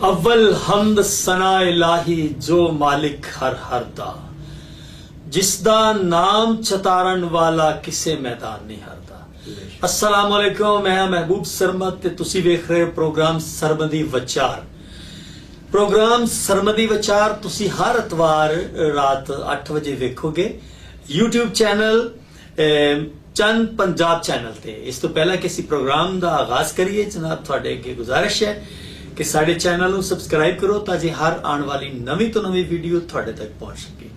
अव्वल हमद सना इलाही जो मालिक हर हर दा जिसदा नाम चतारन वाला किसे मैदान नहीं हारदा। अस्सलाम वालेकुम, मैं महबूब सरमद ते तुसी वेख रहे हो प्रोग्राम सरमदी विचार। प्रोग्राम सरमदी विचार तुसी हर इतवार रात 8 बजे वेखोगे यूट्यूब चैनल चंद पंजाब चैनल ते। इस तो पहला किसी प्रोग्राम का आगाज करिए जनाब, थोड़े अगे गुजारिश है कि साडे चैनल को सबसक्राइब करो ताकि हर आने वाली नवी तो नवी वीडियो थोड़े तक पहुंच सके।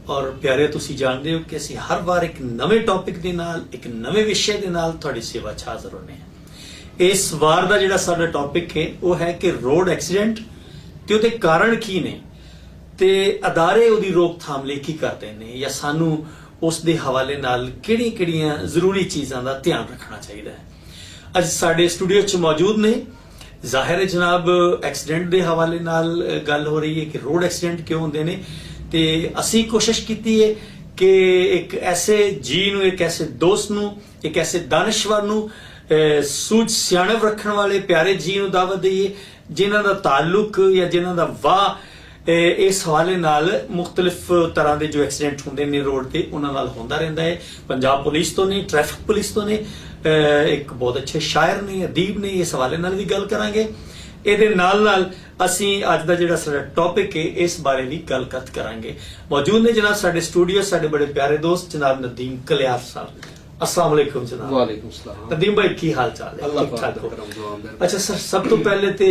और प्यारे तुसी जानते हो कि असीं हर बार एक नवे टॉपिक दे नाल एक नवे विषय दे नाल तुहाडी सेवा च हाज़र होने हैं। इस वार दा जिहड़ा साडा टॉपिक है वो है कि रोड एक्सीडेंट ते उहदे कारण की ने ते अदारे उहदी रोकथाम लई की करदे ने या सानू उस दे हवाले नाल किहड़ियां जरूरी चीज़ां दा ध्यान रखना चाहिए है। अज साडे स्टूडियो च मौजूद ने, जाहिर है जनाब एक्सीडेंट के हवाले नाल गल हो रही है कि रोड एक्सीडेंट क्यों होंदे ने ते असी कोशिश की है कि एक ऐसे जी नू, एक ऐसे दोस्त नू, एक ऐसे दानिश्वर नू सूझ सियाणप रखने वाले प्यारे जी नू दावत दईए जिन्हां दा ताल्लुक या जिन्हां दा वाह इस हवाले नाल मुख्तलिफ तरह के जो एक्सीडेंट होंदे ने रोड ते उन्हां नाल होंदा रहिंदा है। पंजाब पुलिस तो ने, ट्रैफिक पुलिस तो ने, एक बहुत अच्छे शायर ने, अदीब ने, इस हवाले नाल भी गल करांगे। ਇਹਦੇ ਨਾਲ ਅਸੀਂ ਅੱਜ ਦਾ ਜਿਹੜਾ ਸਾਡਾ ਟੌਪਿਕ ਹੈ ਇਸ ਬਾਰੇ ਵੀ ਗੱਲਬਾਤ ਕਰਾਂਗੇ। ਮੌਜੂਦ ਨੇ ਜਨਾਬ ਸਾਡੇ ਸਟੂਡੀਓ ਸਾਡੇ ਬੜੇ ਪਿਆਰੇ ਦੋਸਤ ਜਨਾਬ ਨਦੀਮ ਕਲਿਆਰ ਸਾਹਿਬ। अस्सलाम वालेकुम जनाब। वालेकुम सलाम। नदीम भाई की हाल चाल है? अल्लाह ठीक ठाक हो? पाक। अच्छा सर, सब तो पहले ते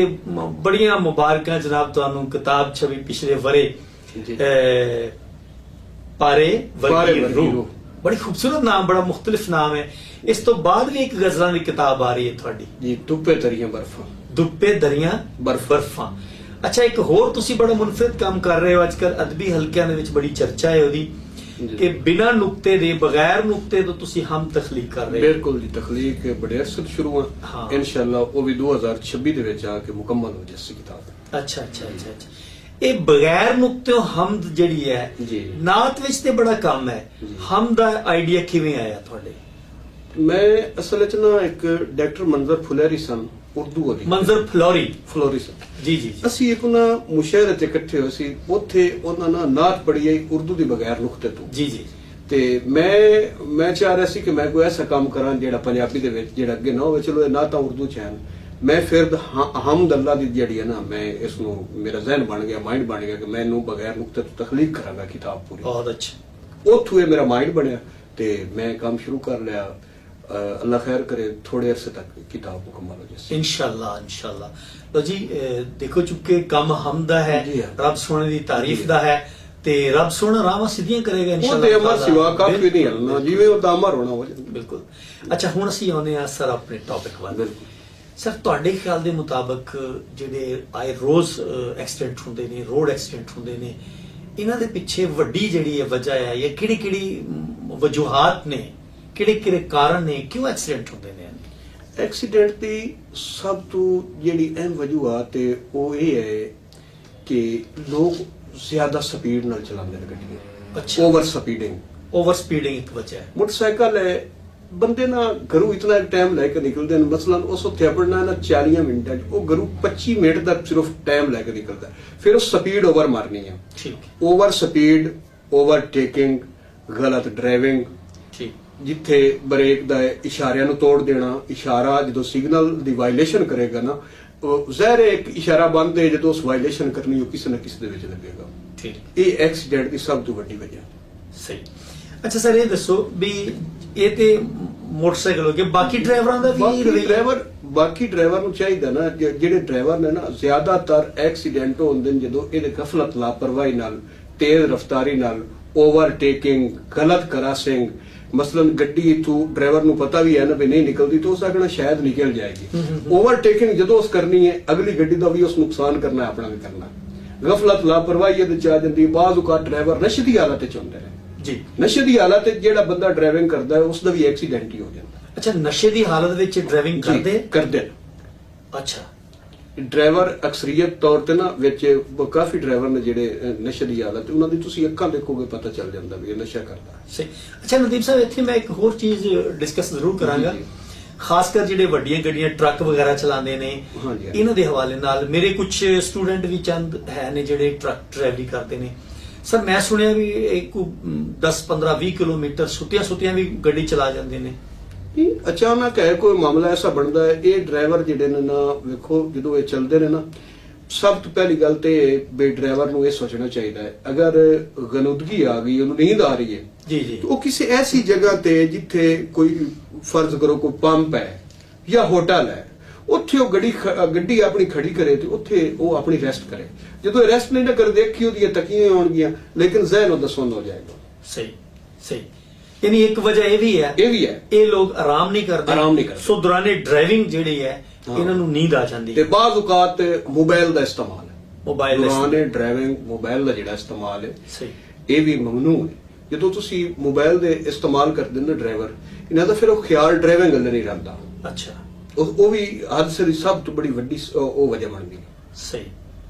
बड़ियां मुबारकां जनाब तुहानू किताब छवि पिछले वरे पारे वर्गी रूह, बड़ी खूबसूरत नाम, बड़ा मुख्तलिफ नाम है। इस तो बाद भी एक गजलां दी किताब आ रही है थोड़ी जी, दुप्पे दरियां बर्फां। दुप्पे दरियां बर्फां। अच्छा, एक होर तुसी बड़ा मुनफरद काम कर रहे हो आजकल अदबी हलकियां दे विच, बड़ी चर्चा है ओदी कि बिना नुक्ते दे, बगैर नुक्ते तो तुसी हम तखलीक कर रहे हो। बिल्कुल जी, तखलीक बड़े अरसे शुरू है इंशाअल्लाह, वो भी 2026 दे विच आके मुकम्मल हो जासी किताब। अच्छा अच्छा अच्छा अच्छा। ये बगैर नुक्ते हमद जिहड़ी है जी, नात विच ते बड़ा काम है। हमद दा आइडिया किवें आया तुहाडे? मैं असल च ना एक डायरेक्टर मंजर फुलैरी सन, उर्दू वाली मंजर फलोरी सन जी जी। ਅਸੀਂ ਇੱਕ ਨਾ ਮੁਸ਼ਾਇਰੇ ਤੇ ਇਕੱਠੇ ਹੋਏ ਸੀ, ਉੱਥੇ ਉਹਨਾਂ ਨਾਲ ਨਾਤ ਪੜ੍ਹੀ ਆਈ ਉਰਦੂ ਦੀ ਬਗੈਰ ਨੁਕਤੇ ਤੋਂ ਜੀ ਜੀ। ਤੇ ਮੈਂ ਚਾਹ ਰਿਹਾ ਸੀ ਕਿ ਮੈਂ ਕੋਈ ਐਸਾ ਕੰਮ ਕਰਾਂ ਜਿਹੜਾ ਪੰਜਾਬੀ ਦੇ ਵਿੱਚ ਜਿਹੜਾ ਅੱਗੇ ਨਾ ਹੋਵੇ। ਚਲੋ ਇਹ ਨਾ ਤਾਂ ਉਰਦੂ ਚ ਹਨ, ਮੈਂ ਫਿਰ ਹਮਦ ਅੱਲਾ ਦੀ ਜਿਹੜੀ ਹੈ ਨਾ, ਮੈਂ ਇਸ ਨੂੰ ਮੇਰਾ ਜ਼ਹਿਨ ਬਣ ਗਿਆ, ਮਾਈਂਡ ਬਣ ਗਿਆ ਕਿ ਮੈਂ ਇਹਨੂੰ ਬਗੈਰ ਨੁਕਤੇ ਤੋਂ ਤਖਲੀਕ ਕਰਾਂਗਾ ਕਿਤਾਬ ਪੂਰੀ। ਬਹੁਤ ਅੱਛਾ। ਉੱਥੋਂ ਇਹ ਮੇਰਾ ਮਾਈਂਡ ਬਣਿਆ ਤੇ ਮੈਂ ਕੰਮ ਸ਼ੁਰੂ ਕਰ ਲਿਆ। अल्लाह खैर करे, थोड़े अरसे तक किताब मुकम्मल हो जाए इंशाअल्लाह इंशाअल्लाह। लो जी, देखो चुके काम हमदा है, रब सोने दी तारीफ दा है ते रब सोना रामा सीधियां करेगा इंशाअल्लाह। ਉਹਦੇ ਅਮਰ ਸਿਵਾ ਕਾਫੀ ਨਹੀਂ ਹਲਣਾ, ਜਿਵੇਂ ਉਹ ਦਾ ਅਮਰ ਹੋਣਾ ਹੋ ਜਾਂਦਾ। ਬਿਲਕੁਲ। ਅੱਛਾ, ਹੁਣ ਅਸੀਂ ਆਉਂਦੇ ਆ ਸਰ ਆਪਣੇ ਟੌਪਿਕ ਵੱਲ। ਸਰ, ਤੁਹਾਡੇ ਖਿਆਲ ਦੇ ਮੁਤਾਬਕ ਜਿਹੜੇ ਆਏ ਰੋਜ਼ ਐਕਸੀਡੈਂਟ ਹੁੰਦੇ ਨੇ, ਰੋਡ ਐਕਸੀਡੈਂਟ ਹੁੰਦੇ ਨੇ, ਇਹਨਾਂ ਦੇ ਪਿੱਛੇ ਵੱਡੀ ਜਿਹੜੀ ਹੈ ਵਜ੍ਹਾ ਹੈ ਜਾਂ ਕਿਹੜੀ ਵਜੂਹਾਤ ਨੇ, ਕਿਹੜੇ ਕਾਰਨ ਨੇ, ਕਿਉਂ ਐਕਸੀਡੈਂਟ ਹੁੰਦੇ ਨੇ? ਐਕਸੀਡੈਂਟ ਦੀ ਸਭ ਤੋਂ ਜਿਹੜੀ ਅਹਿਮ ਵਜੂਹਾਤ ਹੈ ਉਹ ਇਹ ਹੈ ਕਿ ਲੋਕ ਜ਼ਿਆਦਾ ਸਪੀਡ ਨਾਲ ਚਲਾਉਂਦੇ ਨੇ ਗੱਡੀਆਂ। ਅੱਛਾ। ਓਵਰ ਸਪੀਡਿੰਗ ਇੱਕ ਵਜ੍ਹਾ ਹੈ। ਮੋਟਰਸਾਈਕਲ ਹੈ, ਬੰਦੇ ਨਾ ਘਰੋਂ ਇਤਨਾ ਟਾਈਮ ਲੈ ਕੇ ਨਿਕਲਦੇ ਨੇ, ਮਸਲਨ ਉਸ ਉੱਥੇ ਆਪਣਾ ਨਾ 40 ਮਿੰਟਾਂ 'ਚ ਉਹ ਘਰੋਂ 25 ਮਿੰਟ ਦਾ ਸਿਰਫ ਟਾਈਮ ਲੈ ਕੇ ਨਿਕਲਦਾ, ਫਿਰ ਉਹ ਸਪੀਡ ਓਵਰ ਮਾਰਨੀ ਹੈ। ਠੀਕ। ਓਵਰ ਸਪੀਡ, ਓਵਰਟੇਕਿੰਗ, ਗਲਤ ਡਰਾਈਵਿੰਗ, ਠੀਕ, ਜਿੱਥੇ ਬ੍ਰੇਕ ਦਾ ਇਸ਼ਾਰਿਆਂ ਨੂੰ ਤੋੜ ਦੇਣਾ। ਇਸ਼ਾਰਾ ਜਦੋਂ ਸਿਗਨਲ ਦੀ ਵਾਇਲੇਸ਼ਨ ਕਰੇਗਾ ਨਾ, ਜ਼ਾਹਿਰ ਹੈ ਇੱਕ ਇਸ਼ਾਰਾ ਬੰਦ ਹੈ, ਜਦੋਂ ਉਸ ਵਾਇਲੇਸ਼ਨ ਕਰਨੀ ਉਹ ਕਿਸੇ ਨਾ ਕਿਸੇ ਦੇ ਵਿੱਚ ਲੱਗੇਗਾ। ਠੀਕ। ਇਹ ਐਕਸੀਡੈਂਟ ਦੀ ਸਭ ਤੋਂ ਵੱਡੀ ਵਜ੍ਹਾ। ਸਹੀ। ਅੱਛਾ ਸਰ, ਇਹ ਦੱਸੋ ਵੀ ਇਹ ਤੇ ਮੋਟਰਸਾਈਕਲ ਹੋ ਗਿਆ, ਬਾਕੀ ਡਰਾਈਵਰਾਂ ਦਾ ਵੀ ਬਾਕੀ ਡਰਾਈਵਰ ਨੂੰ ਚਾਹੀਦਾ ਨਾ, ਜਿਹੜੇ ਡਰਾਈਵਰ ਨੇ ਨਾ, ਜ਼ਿਆਦਾਤਰ ਐਕਸੀਡੈਂਟ ਹੁੰਦੇ ਨੇ ਜਦੋਂ ਇਹਦੇ ਗਫਲਤ, ਲਾਪਰਵਾਹੀ ਨਾਲ, ਤੇਜ਼ ਰਫ਼ਤਾਰੀ ਨਾਲ, ਓਵਰਟੇਕਿੰਗ, ਗਲਤ ਕਰਾਸਿੰਗ। ਮਸਲਨ ਗੱਡੀ ਇਥੋਂ ਡਰਾਈਵਰ ਨੂੰ ਪਤਾ ਵੀ ਹੈ ਨਾ ਵੀ ਨਹੀਂ ਨਿਕਲਦੀ, ਤਾਂ ਉਸ ਆਖਣਾ ਸ਼ਾਇਦ ਨਿਕਲ ਜਾਏਗੀ। ਓਵਰਟੇਕਿੰਗ ਜਦੋਂ ਉਸ ਕਰਨੀ ਹੈ, ਅਗਲੀ ਗੱਡੀ ਦਾ ਵੀ ਉਸ ਨੁਕਸਾਨ ਕਰਨਾ, ਆਪਣਾ ਵੀ ਕਰਨਾ। ਗਫਲਤ, ਲਾਪਰਵਾਹੀ ਇਹਦੇ ਚ ਆ ਜਾਂਦੀ। ਬਾਜ਼ ਔਕਾਤ ਡਰਾਈਵਰ ਨਸ਼ੇ ਦੀ ਹਾਲਤ ਚ ਹੁੰਦੇ ਨੇ ਜੀ। ਨਸ਼ੇ ਦੀ ਹਾਲਤ ਚ ਜਿਹੜਾ ਬੰਦਾ ਡਰਾਈਵਿੰਗ ਕਰਦਾ ਹੈ ਉਸ ਦਾ ਵੀ ਐਕਸੀਡੈਂਟ ਹੀ ਹੋ ਜਾਂਦਾ। ਅੱਛਾ, ਨਸ਼ੇ ਦੀ ਹਾਲਤ ਵਿੱਚ ਡਰਾਈਵਿੰਗ ਕਰਦੇ। ਅੱਛਾ। ਡਰਾਈਵਰ ਅਕਸਰੀਅਤ ਤੌਰ ਤੇ ਨਾ ਵਿੱਚ ਕਾਫੀ ਡਰਾਈਵਰ ਨੇ ਜਿਹੜੇ ਨਸ਼ੇ ਦੀ ਹਾਲਤ, ਉਹਨਾਂ ਦੀ ਤੁਸੀਂ ਅੱਖਾਂ ਦੇਖੋਗੇ ਪਤਾ ਚੱਲ ਜਾਂਦਾ ਵੀ ਇਹ ਨਸ਼ਾ ਕਰਦਾ। ਸਹੀ। ਅੱਛਾ ਨਦੀਮ ਸਾਹਿਬ, ਇੱਥੇ ਮੈਂ ਇੱਕ ਹੋਰ ਚੀਜ਼ ਡਿਸਕਸ ਜ਼ਰੂਰ ਕਰਾਂਗਾ। ਖਾਸ ਕਰ ਜਿਹੜੇ ਵੱਡੀਆਂ ਗੱਡੀਆਂ ਟਰੱਕ ਵਗੈਰਾ ਚਲਾਉਂਦੇ ਨੇ ਹਾਂਜੀ। ਇਹਨਾਂ ਦੇ ਹਵਾਲੇ ਨਾਲ ਮੇਰੇ ਕੁਝ ਸਟੂਡੈਂਟ ਵੀ ਚੰਦ ਹੈ ਨੇ ਜਿਹੜੇ ਟਰੱਕ ਡਰਾਈਵਰੀ ਕਰਦੇ ਨੇ ਸਰ। ਮੈਂ ਸੁਣਿਆ ਵੀ ਇੱਕ 10 15 20 ਕਿਲੋਮੀਟਰ ਸੁੱਤਿਆਂ ਵੀ ਗੱਡੀ ਚਲਾ ਜਾਂਦੇ ਨੇ। ਨਹੀਂ, ਅਚਾਨਕ ਹੈ ਕੋਈ ਮਾਮਲਾ ਐਸਾ ਬਣਦਾ ਹੈ, ਇਹ ਡਰਾਈਵਰ ਜਿਹੜੇ ਨੇ ਨਾ, ਵੇਖੋ ਜਦੋਂ ਇਹ ਚੱਲਦੇ ਨੇ ਨਾ, ਸਭ ਤੋਂ ਪਹਿਲੀ ਗੱਲ ਤੇ ਬੇ ਡਰਾਈਵਰ ਨੂੰ ਇਹ ਸੋਚਣਾ ਚਾਹੀਦਾ ਹੈ, ਅਗਰ ਗਨੁਦਗੀ ਆ ਗਈ, ਉਹਨੂੰ ਨੀਂਦ ਆ ਰਹੀ ਹੈ ਜੀ ਜੀ, ਉਹ ਕਿਸੇ ਐਸੀ ਜਗ੍ਹਾ ਤੇ ਜਿੱਥੇ ਕੋਈ ਫਰਜ਼ ਕਰੋ ਕੋਈ ਪੰਪ ਹੈ ਜਾਂ ਹੋਟਲ ਹੈ, ਉੱਥੇ ਉਹ ਗੱਡੀ ਆਪਣੀ ਖੜੀ ਕਰੇ ਤੇ ਉੱਥੇ ਉਹ ਆਪਣੀ ਰੈਸਟ ਕਰੇ। ਜਦੋਂ ਇਹ ਰੈਸਟ ਨਹੀਂ ਨਾ ਕਰਦੇ, ਅੱਖੀ ਉਹਦੀਆਂ ਤਕੀਆਂ ਹੋਣਗੀਆਂ, ਲੇਕਿਨ ਜ਼ਹਿਨ ਉਹਦਾ ਸੁੰਨ ਹੋ ਜਾਏਗਾ। ਸਹੀ ਸਹੀ। ਯਾਨੀ ਇੱਕ ਵਜ੍ਹਾ ਇਹ ਵੀ ਹੈ ਇਹ ਲੋਕ ਆਰਾਮ ਨਹੀਂ ਕਰਦੇ ਸੋ ਦੌਰਾਨੇ ਡਰਾਈਵਿੰਗ ਜਿਹੜੀ ਹੈ ਇਹਨਾਂ ਨੂੰ ਨੀਂਦ ਆ ਜਾਂਦੀ ਤੇ ਬਾਜ਼ ਔਕਾਤ ਮੋਬਾਈਲ ਦਾ ਇਸਤੇਮਾਲ ਹੈ, ਮੋਬਾਈਲ ਦੌਰਾਨੇ ਡਰਾਈਵਿੰਗ ਮੋਬਾਈਲ ਦਾ ਜਿਹੜਾ ਇਸਤੇਮਾਲ ਹੈ ਸਹੀ, ਇਹ ਵੀ ਮਮਨੂ ਹੈ। ਜਦੋਂ ਤੁਸੀਂ ਮੋਬਾਈਲ ਦੇ ਇਸਤੇਮਾਲ ਕਰਦੇ ਨੇ ਡਰਾਈਵਰ, ਇਹਨਾਂ ਦਾ ਫਿਰ ਉਹ ਖਿਆਲ ਡਰਾਈਵਿੰਗ ਵੱਲ ਨਹੀਂ ਰਹਿੰਦਾ। ਅੱਛਾ, ਉਹ ਵੀ ਹਾਦਸੇ ਦੀ ਸਭ ਤੋਂ ਬੜੀ ਵੱਡੀ ਉਹ ਵਜ੍ਹਾ ਬਣਦੀ ਹੈ। ਸਹੀ,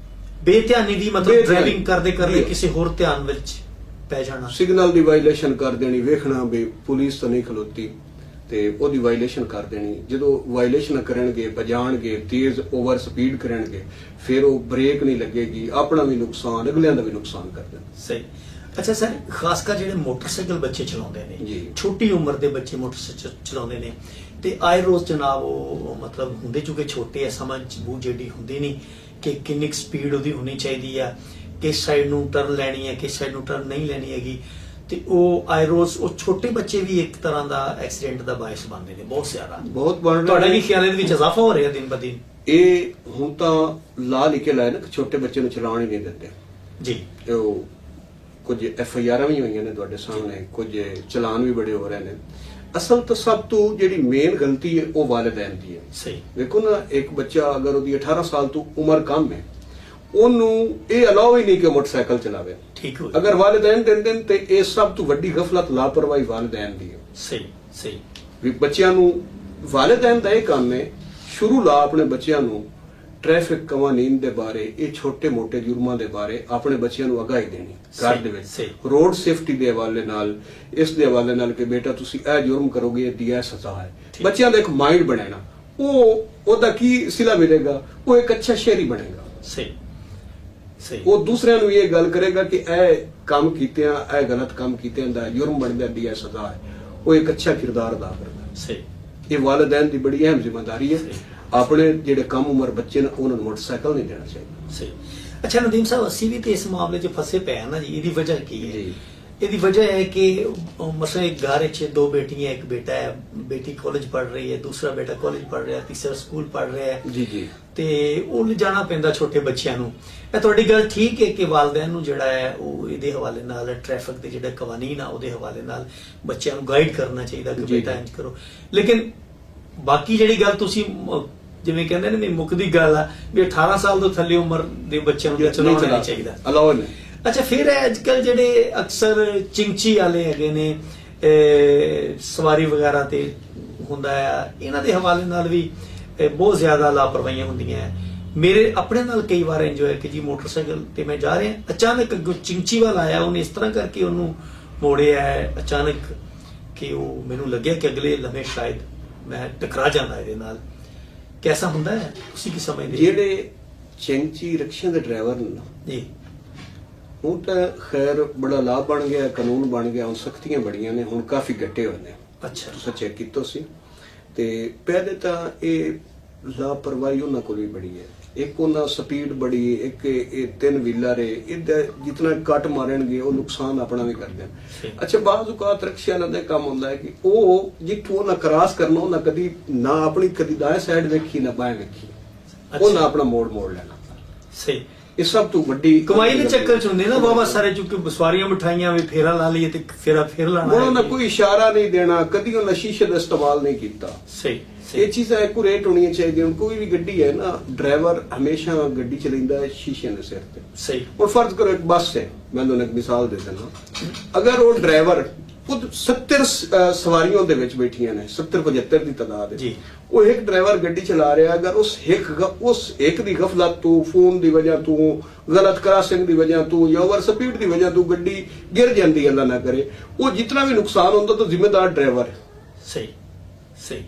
ਬੇਧਿਆਨੀ ਦੀ ਮਤਲਬ ਡਰਾਈਵਿੰਗ ਕਰਦੇ ਕਿਸੇ ਹੋਰ ਧਿਆਨ ਵਿੱਚ ਪੈ ਜਾਣਾ, ਸਿਗਨਲ ਦੀ ਵਾਇਲੇਸ਼ਨ ਕਰ ਦੇਣੀ, ਵੇਖਣਾ ਵੀ ਪੁਲਿਸ ਤਾਂ ਨਹੀਂ ਖਲੋਤੀ ਤੇ ਉਹਦੀ ਵਾਇਲੇਸ਼ਨ ਕਰ ਦੇਣੀ। ਜਦੋਂ ਵਾਇਲੇਸ਼ਨ ਕਰਨਗੇ, ਭਜਾਣਗੇ, ਤੇਜ਼ ਓਵਰ ਸਪੀਡ ਕਰਨਗੇ, ਫਿਰ ਉਹ ਬ੍ਰੇਕ ਨਹੀਂ ਲੱਗੇਗੀ, ਆਪਣਾ ਵੀ ਨੁਕਸਾਨ, ਅਗਲਿਆਂ ਦਾ ਵੀ ਨੁਕਸਾਨ ਕਰ ਦੇਣ। ਸਹੀ। ਅੱਛਾ ਸਰ, ਖਾਸ ਕਰ ਜਿਹੜੇ ਮੋਟਰਸਾਈਕਲ ਬੱਚੇ ਚਲਾਉਂਦੇ ਨੇ, ਛੋਟੀ ਉਮਰ ਦੇ ਬੱਚੇ ਮੋਟਰਸਾਈਕਲ ਚਲਾਉਂਦੇ ਨੇ ਤੇ ਆਏ ਰੋਜ਼ ਜਨਾਬ ਉਹ ਮਤਲਬ ਹੁੰਦੇ ਚੁੱਕੇ ਛੋਟੇ ਆ, ਸਮਝ ਬੂਝ ਜਿਹੜੀ ਹੁੰਦੀ ਨਹੀਂ ਕਿ ਕਿੰਨੀ ਸਪੀਡ ਉਹਦੀ ਹੋਣੀ ਚਾਹੀਦੀ ਆ, ਕਿਸ ਸਾਈਡ ਨੂੰ ਟਰਨ ਲੈਣੀ ਹੈ, ਕਿਸ ਸਾਈਡ ਨੂੰ ਟਰਨ ਨਹੀਂ ਲੈਣੀ ਹੈਗੀ, ਤੇ ਉਹ ਆਏ ਰੋਜ਼ ਉਹ ਛੋਟੇ ਬੱਚੇ ਵੀ ਇੱਕ ਤਰ੍ਹਾਂ ਦਾ ਐਕਸੀਡੈਂਟ ਦਾ ਬਾਇਸ ਬਣਦੇ ਨੇ, ਬਹੁਤ ਜ਼ਿਆਦਾ, ਬਹੁਤ ਬਣ ਰਿਹਾ। ਤੁਹਾਡਾ ਕੀ ਖਿਆਲ ਇਹਦੇ ਵਿੱਚ ਇਜ਼ਾਫਾ ਹੋ ਰਿਹਾ ਦਿਨ ਬ ਦਿਨ? ਇਹ ਹੁਣ ਤਾਂ ਲਾ ਲਿਖੇ ਲਾਇਆ ਨਾ ਕਿ ਛੋਟੇ ਬੱਚੇ ਨੂੰ ਚਲਾਉਣ ਹੀ ਨਹੀਂ ਦਿੰਦੇ ਜੀ। ਉਹ ਕੁਝ FIR ਵੀ ਹੋਈਆਂ ਨੇ ਤੁਹਾਡੇ ਸਾਹਮਣੇ, ਕੁਝ ਚਲਾਨ ਵੀ ਬੜੇ ਹੋ ਰਹੇ ਨੇ। ਅਸਲ ਤਾਂ ਸਭ ਤੋਂ ਜਿਹੜੀ ਮੇਨ ਗਲਤੀ ਹੈ ਉਹ ਵਾਲਿदैन ਦੀ ਹੈ। ਸਹੀ। ਦੇਖੋ ਨਾ, ਇੱਕ ਬੱਚਾ ਅਗਰ ਉਹਦੀ 18 ਸਾਲ ਤੋਂ ਉਮਰ ਕਮ ਹੈ, ਉਹਨੂੰ ਇਹ ਅਲਾਉ ਹੀ ਨਹੀਂ ਕਿ ਮੋਟਰਸਾਈਕਲ ਚਲਾਵੇ। ਠੀਕ ਹੋ, ਅਗਰ ਵਾਲਿदैन ਦਿੰਦੇ ਨੇ ਤੇ ਇਹ ਸਭ ਤੋਂ ਵੱਡੀ ਗਫਲਤ, ਲਾਪਰਵਾਹੀ ਵਾਲਿदैन ਦੀ ਹੈ। ਸਹੀ ਸਹੀ। ਵੀ ਬੱਚਿਆਂ ਨੂੰ, ਵਾਲਿदैन ਦਾ ਇਹ ਕੰਮ ਹੈ ਸ਼ੁਰੂ ਲਾ ਆਪਣੇ ਬੱਚਿਆਂ ਨੂੰ ਟ੍ਰੈਫਿਕ ਕਾਨੂੰਨ ਦੇ ਬਾਰੇ, ਇਹ ਛੋਟੇ ਮੋਟੇ ਜੁਰਮਾਂ ਦੇ ਬਾਰੇ ਆਪਣੇ ਬੱਚਿਆਂ ਨੂੰ ਅਗਾਈ ਦੇਣੀ ਘਰ ਦੇ ਵਿੱਚ, ਰੋਡ ਸੇਫਟੀ ਦੇ ਹਵਾਲੇ ਨਾਲ, ਇਸ ਦੇ ਹਵਾਲੇ ਨਾਲ ਕਿ ਬੇਟਾ ਤੁਸੀਂ ਇਹ ਜੁਰਮ ਕਰੋਗੇ, ਇਹਦੀ ਇਹ ਸਜ਼ਾ ਹੈ। ਬੱਚਿਆਂ ਦਾ ਇੱਕ ਮਾਈਂਡ ਬਣਾਣਾ, ਉਹਦਾ ਕੀ ਸਿਲਾ ਮਿਲੇਗਾ, ਉਹ ਇੱਕ ਅੱਛਾ ਸ਼ਹਿਰੀ ਬਣੇਗਾ। ਸਹੀ ਸਹੀ। ਉਹ ਦੂਸਰਿਆਂ ਨੂੰ ਇਹ ਗੱਲ ਕਰੇਗਾ ਕਿ ਇਹ ਕੰਮ ਕੀਤਿਆਂ, ਇਹ ਗਲਤ ਕੰਮ ਕੀਤਿਆਂ ਦਾ ਜੁਰਮ ਬਣਦਾ, ਦੀ ਇਹ ਸਜ਼ਾ ਹੈ। ਉਹ ਇੱਕ ਅੱਛਾ ਕਿਰਦਾਰ ਅਦਾ ਕਰਦਾ। ਸਹੀ। ਇਹ ਵਾਲਿदैन ਦੀ ਬੜੀ ਅਹਿਮ ਜ਼ਿੰਮੇਵਾਰੀ ਹੈ। ਆਪਣੇ ਜਿਹੜੇ ਕਮ ਉਮਰ ਬੱਚੇ ਨੇ ਉਹਨਾਂ ਨੂੰ ਮੋਟਰਸਾਈਕਲ ਨਹੀਂ ਦੇਣਾ ਚਾਹੀਦਾ। ਸਹੀ। ਅੱਛਾ ਨਦੀਮ ਸਾਹਿਬ, ਅਸੀਂ ਵੀ ਤੇ ਇਸ ਮਾਮਲੇ 'ਚ ਫਸੇ ਪਏ ਆ ਨਾ ਜੀ। ਇਹਦੀ ਵਜ੍ਹਾ ਕੀ ਹੈ? ਇਹਦੀ ਵਜ੍ਹਾ ਹੈ ਕਿ ਮਸਲਾ ਇੱਕ ਘਰ ਵਿੱਚ ਦੋ ਬੇਟੀਆਂ, ਇੱਕ ਬੇਟਾ ਹੈ, ਬੇਟੀ ਕਾਲਜ ਪੜ੍ਹ ਰਹੀ ਹੈ, ਦੂਸਰਾ ਬੇਟਾ ਕਾਲਜ ਪੜ੍ਹ ਰਿਹਾ, ਤੀਸਰਾ ਸਕੂਲ ਪੜ੍ਹ ਰਿਹਾ ਹੈ ਜੀ ਜੀ, ਤੇ ਉਹ ਲਿਜਾਣਾ ਪੈਂਦਾ ਛੋਟੇ ਬੱਚਿਆਂ ਨੂੰ। ਇਹ ਤੁਹਾਡੀ ਗੱਲ ਠੀਕ ਹੈ ਕਿ ਵਾਲਿदैन ਨੂੰ ਜਿਹੜਾ ਹੈ ਉਹ ਇਹਦੇ ਹਵਾਲੇ ਨਾਲ, ਟ੍ਰੈਫਿਕ ਦੇ ਜਿਹੜੇ ਕਾਨੂੰਨ ਆ ਉਹਦੇ ਹਵਾਲੇ ਨਾਲ ਬੱਚਿਆਂ ਨੂੰ ਗਾਈਡ ਕਰਨਾ ਚਾਹੀਦਾ ਕਿ ਬੇਟਾ ਇੰਜ ਕਰੋ। ਲੇਕਿਨ ਬਾਕੀ ਜਿਹੜੀ ਗੱਲ ਤੁਸੀਂ ਜਿਵੇਂ ਕਹਿੰਦੇ ਨੇ ਮੁੱਕਦੀ ਗੱਲ ਆ ਵੀ 18 ਸਾਲ ਤੋਂ ਥੱਲੇ ਉਮਰ ਦੇ ਬੱਚਿਆਂ ਨੂੰ ਚਲਾਉਣਾ ਨਹੀਂ ਚਾਹੀਦਾ, ਅਲਾਉ ਨਹੀਂ। ਅੱਛਾ, ਫਿਰ ਅੱਜ ਕੱਲ ਜਿਹੜੇ ਅਕਸਰ ਚਿੰਚੀ ਵਾਲੇ ਹੈਗੇ ਨੇ, ਸਵਾਰੀ ਵਗੈਰਾ ਤੇ ਹੁੰਦਾ ਆ, ਇਹਨਾਂ ਦੇ ਹਵਾਲੇ ਨਾਲ ਵੀ ਬਹੁਤ ਜ਼ਿਆਦਾ ਲਾਪਰਵਾਹੀਆਂ ਹੁੰਦੀਆਂ। ਮੇਰੇ ਆਪਣੇ ਨਾਲ ਕਈ ਵਾਰ ਇੰਜ ਹੋਇਆ ਕਿ ਜੀ ਮੋਟਰਸਾਈਕਲ ਤੇ ਮੈਂ ਜਾ ਰਿਹਾ, ਅਚਾਨਕ ਚਿੰਚੀ ਵਾਲਾ ਆਇਆ, ਉਹਨੇ ਇਸ ਤਰ੍ਹਾਂ ਕਰਕੇ ਉਹਨੂੰ ਮੋੜਿਆ ਅਚਾਨਕ ਕਿ ਉਹ ਮੈਨੂੰ ਲੱਗਿਆ ਕਿ ਅਗਲੇ ਲਮਹੇ ਸ਼ਾਇਦ ਮੈਂ ਟਕਰਾ ਜਾਂਦਾ ਇਹਦੇ ਨਾਲ। ਕੈਸਾ ਹੁੰਦਾ ਹੈ, ਤੁਸੀਂ ਕੀ ਸਮਝਦੇ? ਜਿਹੜੇ ਚਿੰਚੀ ਰਿਕਸ਼ਾ ਦੇ ਡਰਾਈਵਰ ਨੇ ਜੀ, ਹੁਣ ਤਾਂ ਖੈਰ ਬੜਾ ਲਾਭ ਬਣ ਗਿਆ, ਕਾਨੂੰਨ ਬਣ ਗਿਆ, ਹੁਣ ਸਖਤੀਆਂ ਬੜੀਆਂ ਨੇ, ਹੁਣ ਕਾਫੀ ਗੱਟੇ ਹੋਏ ਨੇ। ਅੱਛਾ, ਤੁਸੀਂ ਚੈੱਕ ਕੀਤਾ ਸੀ ਤੇ ਪਹਿਲੇ ਤਾਂ ਇਹ ਲਾਪਰਵਾਹੀ ਉਹਨਾਂ ਕੋਲ ਵੀ ਬੜੀ ਹੈ। ਇੱਕ ਉਹਨਾਂ ਸਪੀਡ ਬੜੀ, ਇੱਕ ਇਹ 3 ਵੀਲਰ ਹੈ, ਇਹਦਾ ਜਿਤਨਾ ਕੱਟ ਮਾਰਨਗੇ ਉਹ ਨੁਕਸਾਨ ਆਪਣਾ ਵੀ ਕਰਦੇ ਨੇ। ਅੱਛਾ, ਬਾਜ਼ ਔਕਾਤ ਰਿਕਸ਼ਿਆਂ ਦਾ ਕੰਮ ਹੁੰਦਾ ਹੈ ਕਿ ਉਹ ਜਿੱਥੋਂ ਉਹਨਾਂ ਕ੍ਰਾਸ ਕਰਨਾ, ਉਹਨਾਂ ਕਦੀ ਨਾ ਆਪਣੀ ਕਦੀ ਦਾएं ਸਾਈਡ ਵੇਖੀ ਨਾ ਬਾएं ਵੇਖੀ, ਉਹਨਾਂ ਆਪਣਾ ਮੋੜ ਲੈਣਾ। ਸਹੀ। ਇਹ ਸਭ ਤੋਂ ਵੱਡੀ ਕਮਾਈ ਦੇ ਚੱਕਰ ਚ ਹੁੰਦੇ ਨਾ ਬਾਬਾ ਸਾਰੇ, ਚੁੱਕ ਸਵਾਰੀਆਂ ਬਿਠਾਈਆਂ ਵੀ ਫੇਰਾ ਲਾ ਲਈਏ ਤੇ ਫੇਰਾ ਫੇਰ ਲਾਣਾ, ਉਹਨਾਂ ਨੇ ਕੋਈ ਇਸ਼ਾਰਾ ਨਹੀਂ ਦੇਣਾ, ਕਦੀ ਉਹਨਾਂ ਸ਼ੀਸ਼ੇ ਦਾ ਇਸਤੇਮਾਲ ਨਹੀਂ ਕੀਤਾ। ਸਹੀ। ਇਹ ਚੀਜ਼ਾਂ ਐਕੂਰੇਟ ਹੋਣੀਆਂ ਚਾਹੀਦੀਆਂ। ਕੋਈ ਵੀ ਗੱਡੀ ਹੈ ਨਾ, ਡਰਾਈਵਰ ਹਮੇਸ਼ਾ ਗੱਡੀ ਚਲਾਉਂਦਾ ਹੈ ਸ਼ੀਸ਼ੇ ਦੇ ਸਿਰ ਤੇ। ਸਹੀ। ਹੁਣ ਫਰਜ਼ ਕਰੋ ਇੱਕ ਬੱਸ ਹੈ, ਮੈਂ ਤੁਹਾਨੂੰ ਇੱਕ ਮਿਸਾਲ ਦੇ ਦਿੰਦਾ, ਅਗਰ ਉਹ ਡਰਾਈਵਰ ਖੁਦ 70 ਸਵਾਰੀਆਂ ਦੇ ਵਿੱਚ ਬੈਠੀਆਂ ਨੇ, 70-75 ਦੀ ਤਾਦਾਦ ਹੈ, ਉਹ ਇੱਕ ਡਰਾਈਵਰ ਗੱਡੀ ਚਲਾ ਰਿਹਾ, ਅਗਰ ਉਸ ਇੱਕ ਦੀ ਗਫਲਤ ਤੋਂ, ਫੋਨ ਦੀ ਵਜ੍ਹਾ ਤੋਂ, ਗਲਤ ਕ੍ਰਾਸਿੰਗ ਦੀ ਵਜ੍ਹਾ ਤੋਂ ਜਾਂ ਓਵਰ ਸਪੀਡ ਦੀ ਵਜ੍ਹਾ ਤੋਂ ਗੱਡੀ ਗਿਰ ਜਾਂਦੀ, ਅੱਲਾ ਨਾ ਕਰੇ, ਉਹ ਜਿਤਨਾ ਵੀ ਨੁਕਸਾਨ ਹੁੰਦਾ ਤਾਂ ਜ਼ਿੰਮੇਦਾਰ ਡਰਾਈਵਰ ਹੈ। ਸਹੀ ਸਹੀ।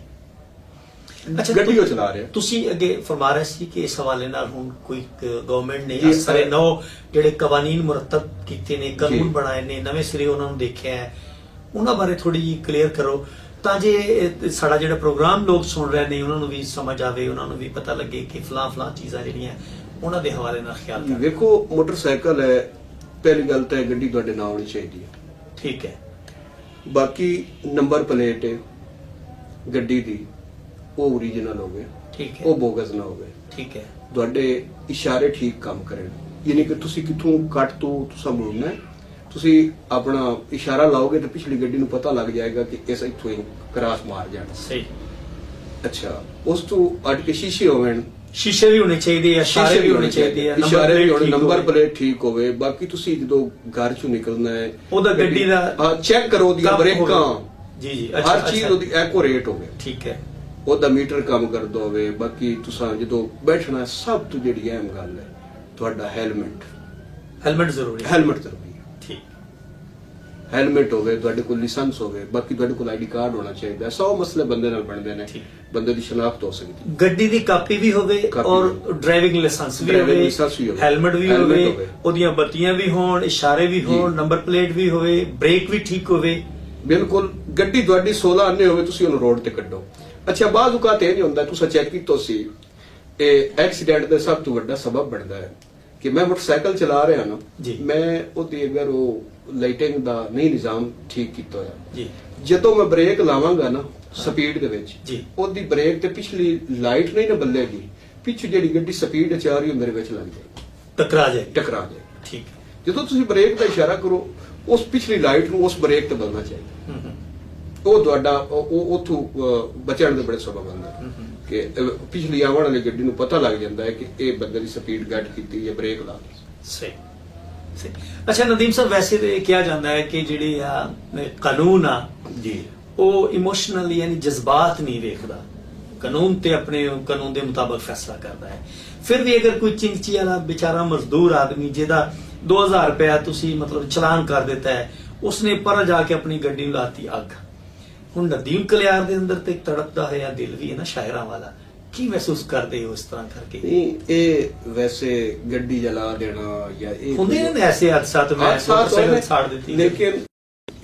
ਅੱਛਾ, ਗੱਡੀ ਉਹ ਚਲਾ ਰਿਹਾ। ਤੁਸੀਂ ਅੱਗੇ ਫਰਮਾ ਰਹੇ ਸੀ ਕਿ ਇਸ ਹਵਾਲੇ ਨਾਲ ਹੁਣ ਕੋਈ ਗਵਰਨਮੈਂਟ ਨੇ ਜੀ, ਸਾਰੇ ਨੌ ਜਿਹੜੇ ਕਾਨੂੰਨ ਮੁਰਤਬ ਕੀਤੇ ਨੇ, ਕਾਨੂੰਨ ਜੀ। ਬਣਾਏ ਨੇ, ਨਵੇਂ ਸਿਰੇ ਉਹਨਾਂ ਨੂੰ ਦੇਖਿਆ ਹੈ, ਉਹਨਾਂ ਬਾਰੇ ਥੋੜੀ ਜਿਹੀ ਕਲੀਅਰ ਕਰੋ ਤਾਂ ਜੇ ਸਾਡਾ ਜਿਹੜਾ ਪ੍ਰੋਗਰਾਮ ਲੋਕ ਸੁਣ ਰਹੇ ਨੇ ਉਹਨਾਂ ਨੂੰ ਵੀ ਸਮਝ ਆਵੇ, ਉਹਨਾਂ ਨੂੰ ਵੀ ਪਤਾ ਲੱਗੇ ਕਿ ਫਲਾਂ ਚੀਜ਼ਾਂ ਜਿਹੜੀਆਂ ਉਹਨਾਂ ਦੇ ਹਵਾਲੇ ਨਾਲ ਖਿਆਲ ਕਰੋ। ਵੇਖੋ, ਮੋਟਰਸਾਈਕਲ ਹੈ, ਪਹਿਲੀ ਗੱਲ ਤਾਂ ਗੱਡੀ ਤੁਹਾਡੇ ਨਾਲ ਹੋਣੀ ਚਾਹੀਦੀ ਹੈ। ਠੀਕ ਹੈ। ਬਾਕੀ ਨੰਬਰ ਪਲੇਟ ਹੈ ਗੱਡੀ ਦੀ, ਉਹ ਓਰੀਜਨਲ ਹੋਵੇ, ਠੀਕ ਹੈ। ਉਹ ਬੋਗਸ ਨਾ ਹੋਵੇ। ਠੀਕ ਹੈ। ਤੁਹਾਡੇ ਇਸ਼ਾਰੇ ਠੀਕ ਕੰਮ ਕਰਨ, ਯਾਨੀ ਕਿ ਤੁਸੀਂ ਕਿੱਥੋਂ ਕੱਟ ਤੋਂ ਤੁਸੀਂ ਮੁੜਨਾ, ਤੁਸੀਂ ਆਪਣਾ ਇਸ਼ਾਰਾ ਲਾਓਗੇ ਤਾਂ ਪਿਛਲੀ ਗੱਡੀ ਨੂੰ ਪਤਾ ਲੱਗ ਜਾਏਗਾ ਕਿ ਇਸ ਇੱਥੋਂ ਹੀ ਕਰਾਸ ਮਾਰ ਜਾਣਾ। ਸਹੀ। ਅੱਛਾ, ਉਸ ਤੋਂ ਅਟ ਕੇ ਸ਼ੀਸ਼ੇ ਹੋਣ, ਸ਼ੀਸ਼ੇ ਵੀ ਹੋਣੇ ਚਾਹੀਦੇ ਆ, ਇਸ਼ਾਰੇ ਵੀ ਹੋਣੇ ਚਾਹੀਦੇ ਆ, ਇਸ਼ਾਰੇ ਵੀ ਹੋਣੇ, ਨੰਬਰ ਪਲੇਟ ਠੀਕ ਹੋਵੇ। ਬਾਕੀ ਤੁਸੀਂ ਜਦੋਂ ਘਰ ਚੋਂ ਨਿਕਲਣਾ ਹੈ ਉਹਦਾ ਗੱਡੀ ਦਾ ਚੈੱਕ ਕਰੋ, ਉਹਦੀਆਂ ਬ੍ਰੇਕਾਂ, ਜੀ ਹਰ ਚੀਜ਼ ਉਹਦੀ ਐਕੂਰੇਟ ਹੋਵੇ। ਠੀਕ ਹੈ। ਉਹਦਾ ਮੀਟਰ ਕੰਮ ਕਰਦਾ ਹੋਵੇ। ਬਾਕੀ ਤੁਸੀਂ ਜਦੋਂ ਬੈਠਣਾ, ਸਭ ਤੋਂ ਜਿਹੜੀ ਅਹਿਮ ਗੱਲ ਹੈ ਤੁਹਾਡਾ ਹੈਲਮਟ ਜ਼ਰੂਰੀ ਹੈ। ਹੈਲਮਟ ਜ਼ਰੂਰੀ ਹੈ। ਠੀਕ। ਹੈਲਮਟ ਹੋਵੇ, ਤੁਹਾਡੇ ਕੋਲ ਲਾਇਸੈਂਸ ਹੋਵੇ, ਬਾਕੀ ਤੁਹਾਡੇ ਕੋਲ ਆਈਡੀ ਕਾਰਡ ਹੋਣਾ ਚਾਹੀਦਾ। 100 ਮਸਲੇ ਬੰਦੇ ਨਾਲ ਬਣਦੇ ਨੇ, ਬੰਦੇ ਦੀ ਸ਼ਨਾਖਤ ਹੋ ਸਕਦੀ। ਗੱਡੀ ਦੀ ਕਾਪੀ ਵੀ ਹੋਵੇ ਔਰ ਡਰਾਈਵਿੰਗ ਲਾਇਸੈਂਸ ਵੀ ਹੋਵੇ, ਹੈਲਮਟ ਵੀ ਹੋਵੇ, ਉਹਦੀਆਂ ਬੱਤੀਆਂ ਵੀ ਹੋਣ, ਇਸ਼ਾਰੇ ਵੀ ਹੋਣ, ਨੰਬਰ ਪਲੇਟ ਵੀ ਹੋਵੇ, ਬ੍ਰੇਕ ਵੀ ਠੀਕ ਹੋਵੇ। ਬਿਲਕੁਲ। ਗੱਡੀ ਤੁਹਾਡੀ 16 ਆਨੇ ਹੋਵੇ, ਤੁਸੀਂ ਉਹਨੂੰ ਰੋਡ ਤੇ ਕੱਢੋ। ਅੱਛਾ, ਬਾਅਦ ਔਕਾਤ ਇਹ ਨਹੀਂ ਹੁੰਦਾ, ਤੁਸੀਂ ਚੈੱਕ ਕੀਤਾ ਸੀ, ਇਹ ਐਕਸੀਡੈਂਟ ਦਾ ਸਭ ਤੋਂ ਵੱਡਾ ਸਬਬ ਬਣਦਾ ਹੈ ਕਿ ਮੈਂ ਮੋਟਰਸਾਈਕਲ ਚਲਾ ਰਿਹਾ ਨਾ, ਮੈਂ ਉਹਦੀ ਅਗਰ ਉਹ ਲਾਈਟਿੰਗ ਦਾ ਨਹੀਂ ਨਿਜ਼ਾਮ ਠੀਕ ਕੀਤਾ ਹੋਇਆ ਜੀ, ਜਦੋਂ ਮੈਂ ਬ੍ਰੇਕ ਲਾਵਾਂਗਾ ਨਾ ਸਪੀਡ ਦੇ ਵਿੱਚ, ਜੀ, ਉਹਦੀ ਬ੍ਰੇਕ ਤੇ ਪਿਛਲੀ ਲਾਈਟ ਨਹੀਂ ਨਾ ਬੱਲੇਗੀ, ਪਿੱਛੇ ਜਿਹੜੀ ਗੱਡੀ ਸਪੀਡ ਚ ਆ ਰਹੀ ਮੇਰੇ ਵਿੱਚ ਲੱਗ ਜਾਏਗੀ, ਟਕਰਾ ਜਾਏ। ਠੀਕ। ਜਦੋਂ ਤੁਸੀਂ ਬ੍ਰੇਕ ਦਾ ਇਸ਼ਾਰਾ ਕਰੋ, ਉਸ ਪਿਛਲੀ ਲਾਈਟ ਨੂੰ ਉਸ ਬ੍ਰੇਕ ਤੇ ਬਲਣਾ ਚਾਹੀਦਾ। ਉਹ ਤੁਹਾਡਾ ਉਹ ਉਥੋਂ ਬਚਣ ਦੇ ਬੜੇ ਸਬਬ ਹੁੰਦੇ ਕਿ ਪਿਛਲੀ ਆਉਣ ਵਾਲੀ ਗੱਡੀ ਨੂੰ ਪਤਾ ਲੱਗ ਜਾਂਦਾ ਹੈ ਕਿ ਇਹ ਬੰਦੇ ਦੀ ਸਪੀਡ ਘੱਟ ਕੀਤੀ ਜਾਂ ਬ੍ਰੇਕ ਲਾ ਦਿੱਤੀ। ਸਹੀ। ਅੱਛਾ ਨਦੀਮ ਸਾਹਿਬ, ਵੈਸੇ ਤੇ ਕਿਹਾ ਜਾਂਦਾ ਹੈ ਕਿ ਜਿਹੜੇ ਆ ਕਾਨੂੰਨ ਆ ਜੀ, ਉਹ ਇਮੋਸ਼ਨਲ ਯਾਨੀ ਜਜ਼ਬਾਤ ਨਹੀਂ ਵੇਖਦਾ, ਕਾਨੂੰਨ ਤੇ ਆਪਣੇ ਕਾਨੂੰਨ ਦੇ ਮੁਤਾਬਕ ਫੈਸਲਾ ਕਰਦਾ ਹੈ। ਫਿਰ ਵੀ ਅਗਰ ਕੋਈ ਚਿੰਚੀ ਵਾਲਾ ਵਿਚਾਰਾ ਮਜ਼ਦੂਰ ਆਦਮੀ ਜਿਹਦਾ 2000 ਰੁਪਇਆ ਤੁਸੀਂ ਮਤਲਬ ਚਲਾਨ ਕਰ ਦਿੱਤਾ ਹੈ, ਉਸਨੇ ਪਰ ਜਾ ਕੇ ਆਪਣੀ ਗੱਡੀ ਨੂੰ ਲਾਤੀ ਅੱਗ। ਹੁਣ ਨਦੀਮ ਕਲਿਆਰ ਦੇ ਅੰਦਰ ਤੇ ਤੜਪਦਾ ਹੋਇਆ ਦਿਲ ਵੀ ਹੈ ਨਾ ਸ਼ਾਇਰਾਂ ਵਾਲਾ, ਕੀ ਮਹਿਸੂਸ ਕਰਦੇ ਹੋ ਇਸ ਤਰ੍ਹਾਂ ਕਰਕੇ? ਨਹੀਂ, ਇਹ ਵੈਸੇ ਗੱਡੀ ਜਲਾ ਦੇਣਾ ਜਾਂ ਇਹ ਹੁੰਦੇ ਨੇ ਐਸੇ ਹਾਦਸਾਤ, ਮੈਂ ਮੋਟਰਸਾਈਕਲ ਛਾੜ ਦਿੱਤੀ, ਲੇਕਿਨ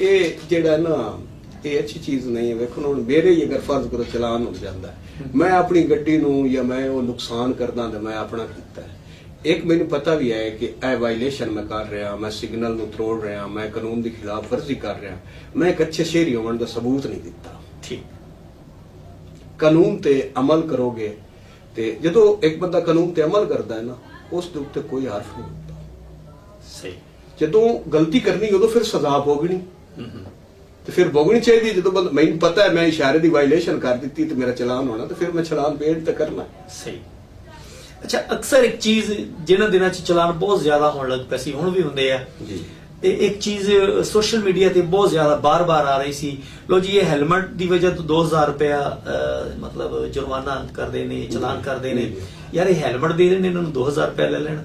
ਇਹ ਜਿਹੜਾ ਨਾ ਇਹ ਅੱਛੀ ਚੀਜ਼ ਨਹੀਂ ਹੈ। ਵੇਖੋ ਹੁਣ ਮੇਰੇ ਹੀ ਅਗਰ ਫਰਜ਼ ਕਰੋ ਚਲਾਨ ਹੋ ਜਾਂਦਾ, ਮੈਂ ਆਪਣੀ ਗੱਡੀ ਨੂੰ ਜਾਂ ਮੈਂ ਉਹ ਨੁਕਸਾਨ ਕਰਦਾ ਤਾਂ ਮੈਂ ਆਪਣਾ ਕੀਤਾ ਹੈ। ਇੱਕ ਮੈਨੂੰ ਪਤਾ ਵੀ ਹੈ ਕਿ ਇਹ ਵਾਇਲੇਸ਼ਨ ਮੈਂ ਕਰ ਰਿਹਾ, ਮੈਂ ਸਿਗਨਲ ਨੂੰ ਤੋੜ ਰਿਹਾ, ਮੈਂ ਕਾਨੂੰਨ ਦੀ ਖਿਲਾਫ ਵਰਜ਼ੀ ਕਰ ਰਿਹਾ, ਮੈਂ ਇੱਕ ਅੱਛੇ ਸ਼ਹਿਰੀ ਹੋਣ ਦਾ ਸਬੂਤ ਨਹੀਂ ਦਿੱਤਾ। ਠੀਕ। ਕਾਨੂੰਨ ਤੇ ਅਮਲ ਕਰੋਗੇ ਤੇ ਜਦੋਂ ਇੱਕ ਬੰਦਾ ਕਾਨੂੰਨ ਤੇ ਅਮਲ ਕਰਦਾ ਹੈ ਨਾ, ਉਸ ਦੇ ਉੱਤੇ ਕੋਈ ਹਰਫ ਨਹੀਂ ਹੁੰਦਾ। ਸਹੀ। ਜਦੋਂ ਗਲਤੀ ਕਰਨੀ ਉਦੋਂ ਫਿਰ ਸਜ਼ਾ ਭੋਗਣੀ, ਤੇ ਫਿਰ ਭੋਗਣੀ ਚਾਹੀਦੀ। ਜਦੋਂ ਮੈਨੂੰ ਪਤਾ ਹੈ ਮੈਂ ਇਸ਼ਾਰੇ ਦੀ ਵਾਇਲੇਸ਼ਨ ਕਰ ਦਿੱਤੀ ਤੇ ਮੇਰਾ ਚਲਾਨ ਹੋਣਾ, ਤੇ ਫਿਰ ਮੈਂ ਚਲਾਨ ਪੇਡ ਤੇ ਕਰਨਾ। ਸਹੀ। ਅੱਛਾ, ਅਕਸਰ ਇੱਕ ਚੀਜ਼ ਜਿਹਨਾਂ ਦਿਨਾਂ 'ਚ ਚਲਾਨ ਬਹੁਤ ਜ਼ਿਆਦਾ ਹੋਣ ਲੱਗ ਪਏ ਸੀ, ਹੁਣ ਵੀ ਹੁੰਦੇ ਆ ਜੀ, ਤੇ ਇੱਕ ਚੀਜ਼ ਸੋਸ਼ਲ ਮੀਡੀਆ ਤੇ ਬਹੁਤ ਜ਼ਿਆਦਾ ਬਾਰ-ਬਾਰ ਆ ਰਹੀ ਸੀ, ਲੋ ਜੀ ਇਹ ਹੈਲਮਟ ਦੀ ਵਜ੍ਹਾ ਤੋਂ 2000 ਰੁਪਇਆ ਮਤਲਬ ਜੁਰਮਾਨਾ ਕਰਦੇ ਨੇ, ਚਲਾਨ ਕਰਦੇ ਨੇ। ਯਾਰ ਇਹ ਹੈਲਮਟ ਦੇ ਰਹੇ ਨੇ, ਇਹਨਾਂ ਨੂੰ 2000 ਰੁਪਇਆ ਲੈ ਲੈਣ,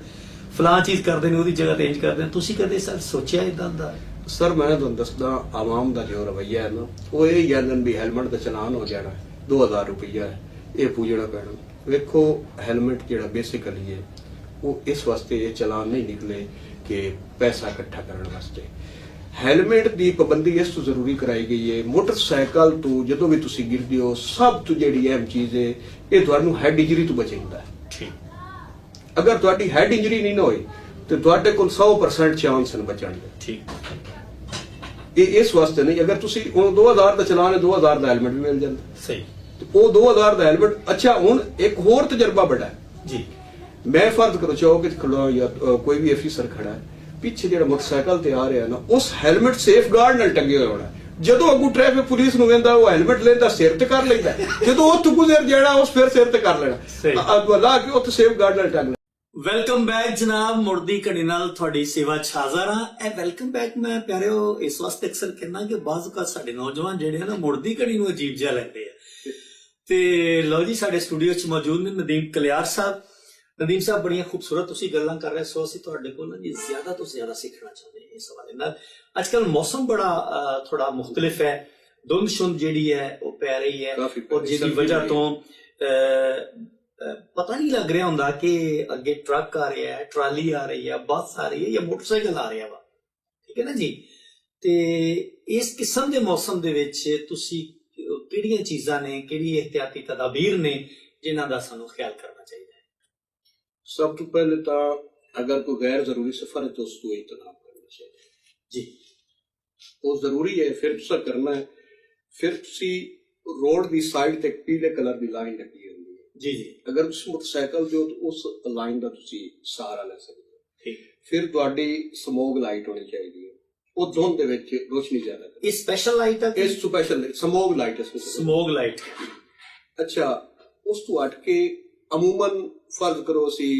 ਫਲਾਂ ਚੀਜ਼ ਕਰਦੇ ਨੇ, ਉਹਦੀ ਜਗ੍ਹਾ ਤੇ ਇੰਜ ਕਰਦੇ ਨੇ। ਤੁਸੀਂ ਕਦੇ ਸਰ ਸੋਚਿਆ ਇਦਾਂ ਦਾ? ਸਰ ਮੈਂ ਤੁਹਾਨੂੰ ਦੱਸਦਾ, ਆਵਾਮ ਦਾ ਜੋ ਰਵੱਈਆ ਹੈ ਨਾ, ਉਹ ਇਹ ਕਹਿੰਦੇ ਵੀ ਹੈਲਮਟ ਦਾ ਚਲਾਨ ਹੋ ਜਾਣਾ, 2000 ਰੁਪਇਆ ਹੈ, ਇਹ ਪੂਜਣਾ ਪੈਣਾ। ਵੇਖੋ, ਹੈਲਮਟ ਜਿਹੜਾ ਬੇਸਿਕਲੀ ਹੈ ਉਹ ਇਸ ਵਾਸਤੇ ਇਹ ਚਲਾਨ ਨਹੀਂ ਨਿਕਲੇ ਕਿ ਪੈਸਾ ਇਕੱਠਾ ਕਰਨ ਵਾਸਤੇ। ਹੈਲਮਟ ਦੀ ਪਾਬੰਦੀ ਇਸ ਤੋਂ ਜ਼ਰੂਰੀ ਕਰਾਈ ਗਈ ਹੈ। ਮੋਟਰਸਾਈਕਲ ਤੋਂ ਜਦੋਂ ਵੀ ਤੁਸੀਂ ਗਿਰਦੇ ਹੋ, ਸਭ ਤੋਂ ਜਿਹੜੀ ਅਹਿਮ ਚੀਜ਼ ਹੈ, ਇਹ ਤੁਹਾਨੂੰ ਹੈਡ ਇੰਜਰੀ ਤੋਂ ਬਚਾਉਂਦਾ ਹੈ। ਠੀਕ। ਅਗਰ ਤੁਹਾਡੀ ਹੈਡ ਇੰਜਰੀ ਨਹੀਂ ਨਾ ਹੋਈ ਤੇ ਤੁਹਾਡੇ ਕੋਲ 100% ਚਾਂਸ ਹਨ ਬਚਣ ਦੇ। ਠੀਕ। ਇਹ ਇਸ ਵਾਸਤੇ ਨਹੀਂ, ਅਗਰ ਤੁਸੀਂ ਹੁਣ 2000 ਦਾ ਚਲਾਨ ਹੈ, 2000 ਦਾ ਹੈਲਮਟ ਵੀ ਮਿਲ ਜਾਂਦਾ। ਸਹੀ। ਉਹ 2000 ਦਾ ਹੈਲਮਟ। ਅੱਛਾ, ਹੁਣ ਇੱਕ ਹੋਰ ਤਜਰਬਾ ਬੜਾ ਹੈ ਜੀ। ਮੈਂ ਫਰਜ਼ ਕਰੋ ਚੌਕ ਵਿੱਚ ਖੜਾ ਜਾਂ ਕੋਈ ਵੀ ਅਫੀਸਰ ਖੜਾ ਹੈ, ਪਿੱਛੇ ਜਿਹੜਾ ਮੋਟਰਸਾਈਕਲ ਤੇ ਆ ਰਿਹਾ ਨਾ, ਉਸ ਹੈਲਮਟ ਸੇਫ ਗਾਰਡ ਨਾਲ ਟੰਗੇ ਹੋਏ ਹੋਣਾ। ਜਦੋਂ ਅੱਗੂ ਟ੍ਰੈਫਿਕ ਪੁਲਿਸ ਨੂੰ ਵੇਂਦਾ, ਉਹ ਹੈਲਮਟ ਲੈਂਦਾ ਸਿਰ ਤੇ ਕਰ ਲੈਂਦਾ, ਜਦੋਂ ਉੱਥੋਂ ਗੁਜ਼ਰ ਜਿਹੜਾ ਉਸ ਫਿਰ ਸਿਰ ਤੇ ਕਰ ਲੈਣਾ, ਅੱਲਾ ਕਿ ਉੱਥੇ ਸੇਫ ਗਾਰਡ ਨਾਲ ਟੰਗ। ਵੈਲਕਮ ਬੈਕ ਜਨਾਬ, ਮੁੜਦੀ ਘੜੀ ਨਾਲ ਤੁਹਾਡੀ ਸੇਵਾ 'ਚ ਹਾਜ਼ਰ ਹਾਂ। ਇਹ ਵੈਲਕਮ ਬੈਕ ਮੈਂ ਪਿਆਰਿਓ ਇਸ ਵਾਸਤੇ ਅਕਸਰ ਕਹਿੰਦਾ ਕਿ ਬਾਅਦ ਔਕਾਤ ਸਾਡੇ ਨੌਜਵਾਨ ਜਿਹੜੇ ਆ ਨਾ, ਮੁੜਦੀ ਘੜੀ ਨੂੰ ਅਜੀਬ ਜਿਹਾ ਲੈਂਦੇ ਆ। ਤੇ ਲਓ ਜੀ, ਸਾਡੇ ਸਟੂਡੀਓ 'ਚ ਮੌਜੂਦ ਨੇ ਨਦੀਮ ਕਲਿਆਰ ਸਾਹਿਬ। ਨਦੀਮ ਸਾਹਿਬ, ਬੜੀਆਂ ਖੂਬਸੂਰਤ ਤੁਸੀਂ ਗੱਲਾਂ ਕਰ ਰਹੇ ਸੋ, ਅਸੀਂ ਤੁਹਾਡੇ ਕੋਲ ਨਾ ਜੀ ਜ਼ਿਆਦਾ ਤੋਂ ਜ਼ਿਆਦਾ ਸਿੱਖਣਾ ਚਾਹੁੰਦੇ ਹਾਂ ਇਸ ਹਵਾਲੇ ਨਾਲ। ਅੱਜ ਕੱਲ ਮੌਸਮ ਬੜਾ ਥੋੜਾ ਮੁਖਤਲਿਫ ਹੈ, ਧੁੰਦ ਸ਼ੁੰਦ ਜਿਹੜੀ ਹੈ ਉਹ ਪੈ ਰਹੀ ਹੈ, ਔਰ ਜਿਹਦੀ ਵਜ੍ਹਾ ਤੋਂ ਪਤਾ ਨਹੀਂ ਲੱਗ ਰਿਹਾ ਹੁੰਦਾ ਕਿ ਅੱਗੇ ਟਰੱਕ ਆ ਰਿਹਾ ਹੈ, ਟਰਾਲੀ ਆ ਰਹੀ ਹੈ, ਬੱਸ ਆ ਰਹੀ ਹੈ ਜਾਂ ਮੋਟਰਸਾਈਕਲ ਆ ਰਿਹਾ ਵਾ, ਠੀਕ ਹੈ ਨਾ ਜੀ। ਤੇ ਇਸ ਕਿਸਮ ਦੇ ਮੌਸਮ ਦੇ ਵਿੱਚ ਤੁਸੀਂ ਕਿਹੜੀਆਂ ਚੀਜ਼ਾਂ ਨੇ, ਕਿਹੜੀ ਇhtiyati ਤਦਾਬੀਰ ਨੇ ਜਿਨ੍ਹਾਂ ਦਾ ਸਾਨੂੰ ਖਿਆਲ ਕਰਨਾ ਚਾਹੀਦਾ ਹੈ? ਸਭ ਤੋਂ ਪਹਿਲੇ ਤਾਂ ਅਗਰ ਕੋਈ ਗੈਰ ਜ਼ਰੂਰੀ ਸਫ਼ਰ ਹੈ ਤਾਂ ਉਸ ਤੋਂ ਇਤਨਾਬ ਕਰਨਾ ਚਾਹੀਦਾ ਜੀ। ਉਹ ਜ਼ਰੂਰੀ ਹੈ, ਫਿਰ ਤੁਸੀਂ ਕਰਨਾ ਹੈ। ਫਿਰ ਤੁਸੀਂ ਰੋਡ ਦੀ ਸਾਈਡ ਤੇ ਪੀਲੇ ਕਲਰ ਦੀ ਲਾਈਨ ਲੱਗੀ ਹੁੰਦੀ ਹੈ ਜੀ ਜੀ। ਅਗਰ ਤੁਸੀਂ ਮੋਟਰਸਾਈਕਲ ਜੋ ਉਸ ਲਾਈਨ ਦਾ ਤੁਸੀਂ ਸਹਾਰਾ ਲੈ ਸਕਦੇ ਹੋ। ਠੀਕ। ਫਿਰ ਤੁਹਾਡੀ ਸਮੋਗ ਲਾਈਟ ਹੋਣੀ ਚਾਹੀਦੀ ਹੈ, ਉਹ ਧੁੰਦ ਦੇ ਵਿੱਚ ਰੋਸ਼ਨੀ ਜ਼ਿਆਦਾ ਕਰੇ। ਇਹ ਸਪੈਸ਼ਲ ਲਾਈਟ ਆ? ਇਹ ਸਪੈਸ਼ਲ ਸਮੋਗ ਲਾਈਟ ਹੈ। Smog light. ਅੱਛਾ, ਉਸ ਤੋਂ ਹਟ ਕੇ ਅਮੂਮਨ ਫਰਜ਼ ਕਰੋ ਅਸੀਂ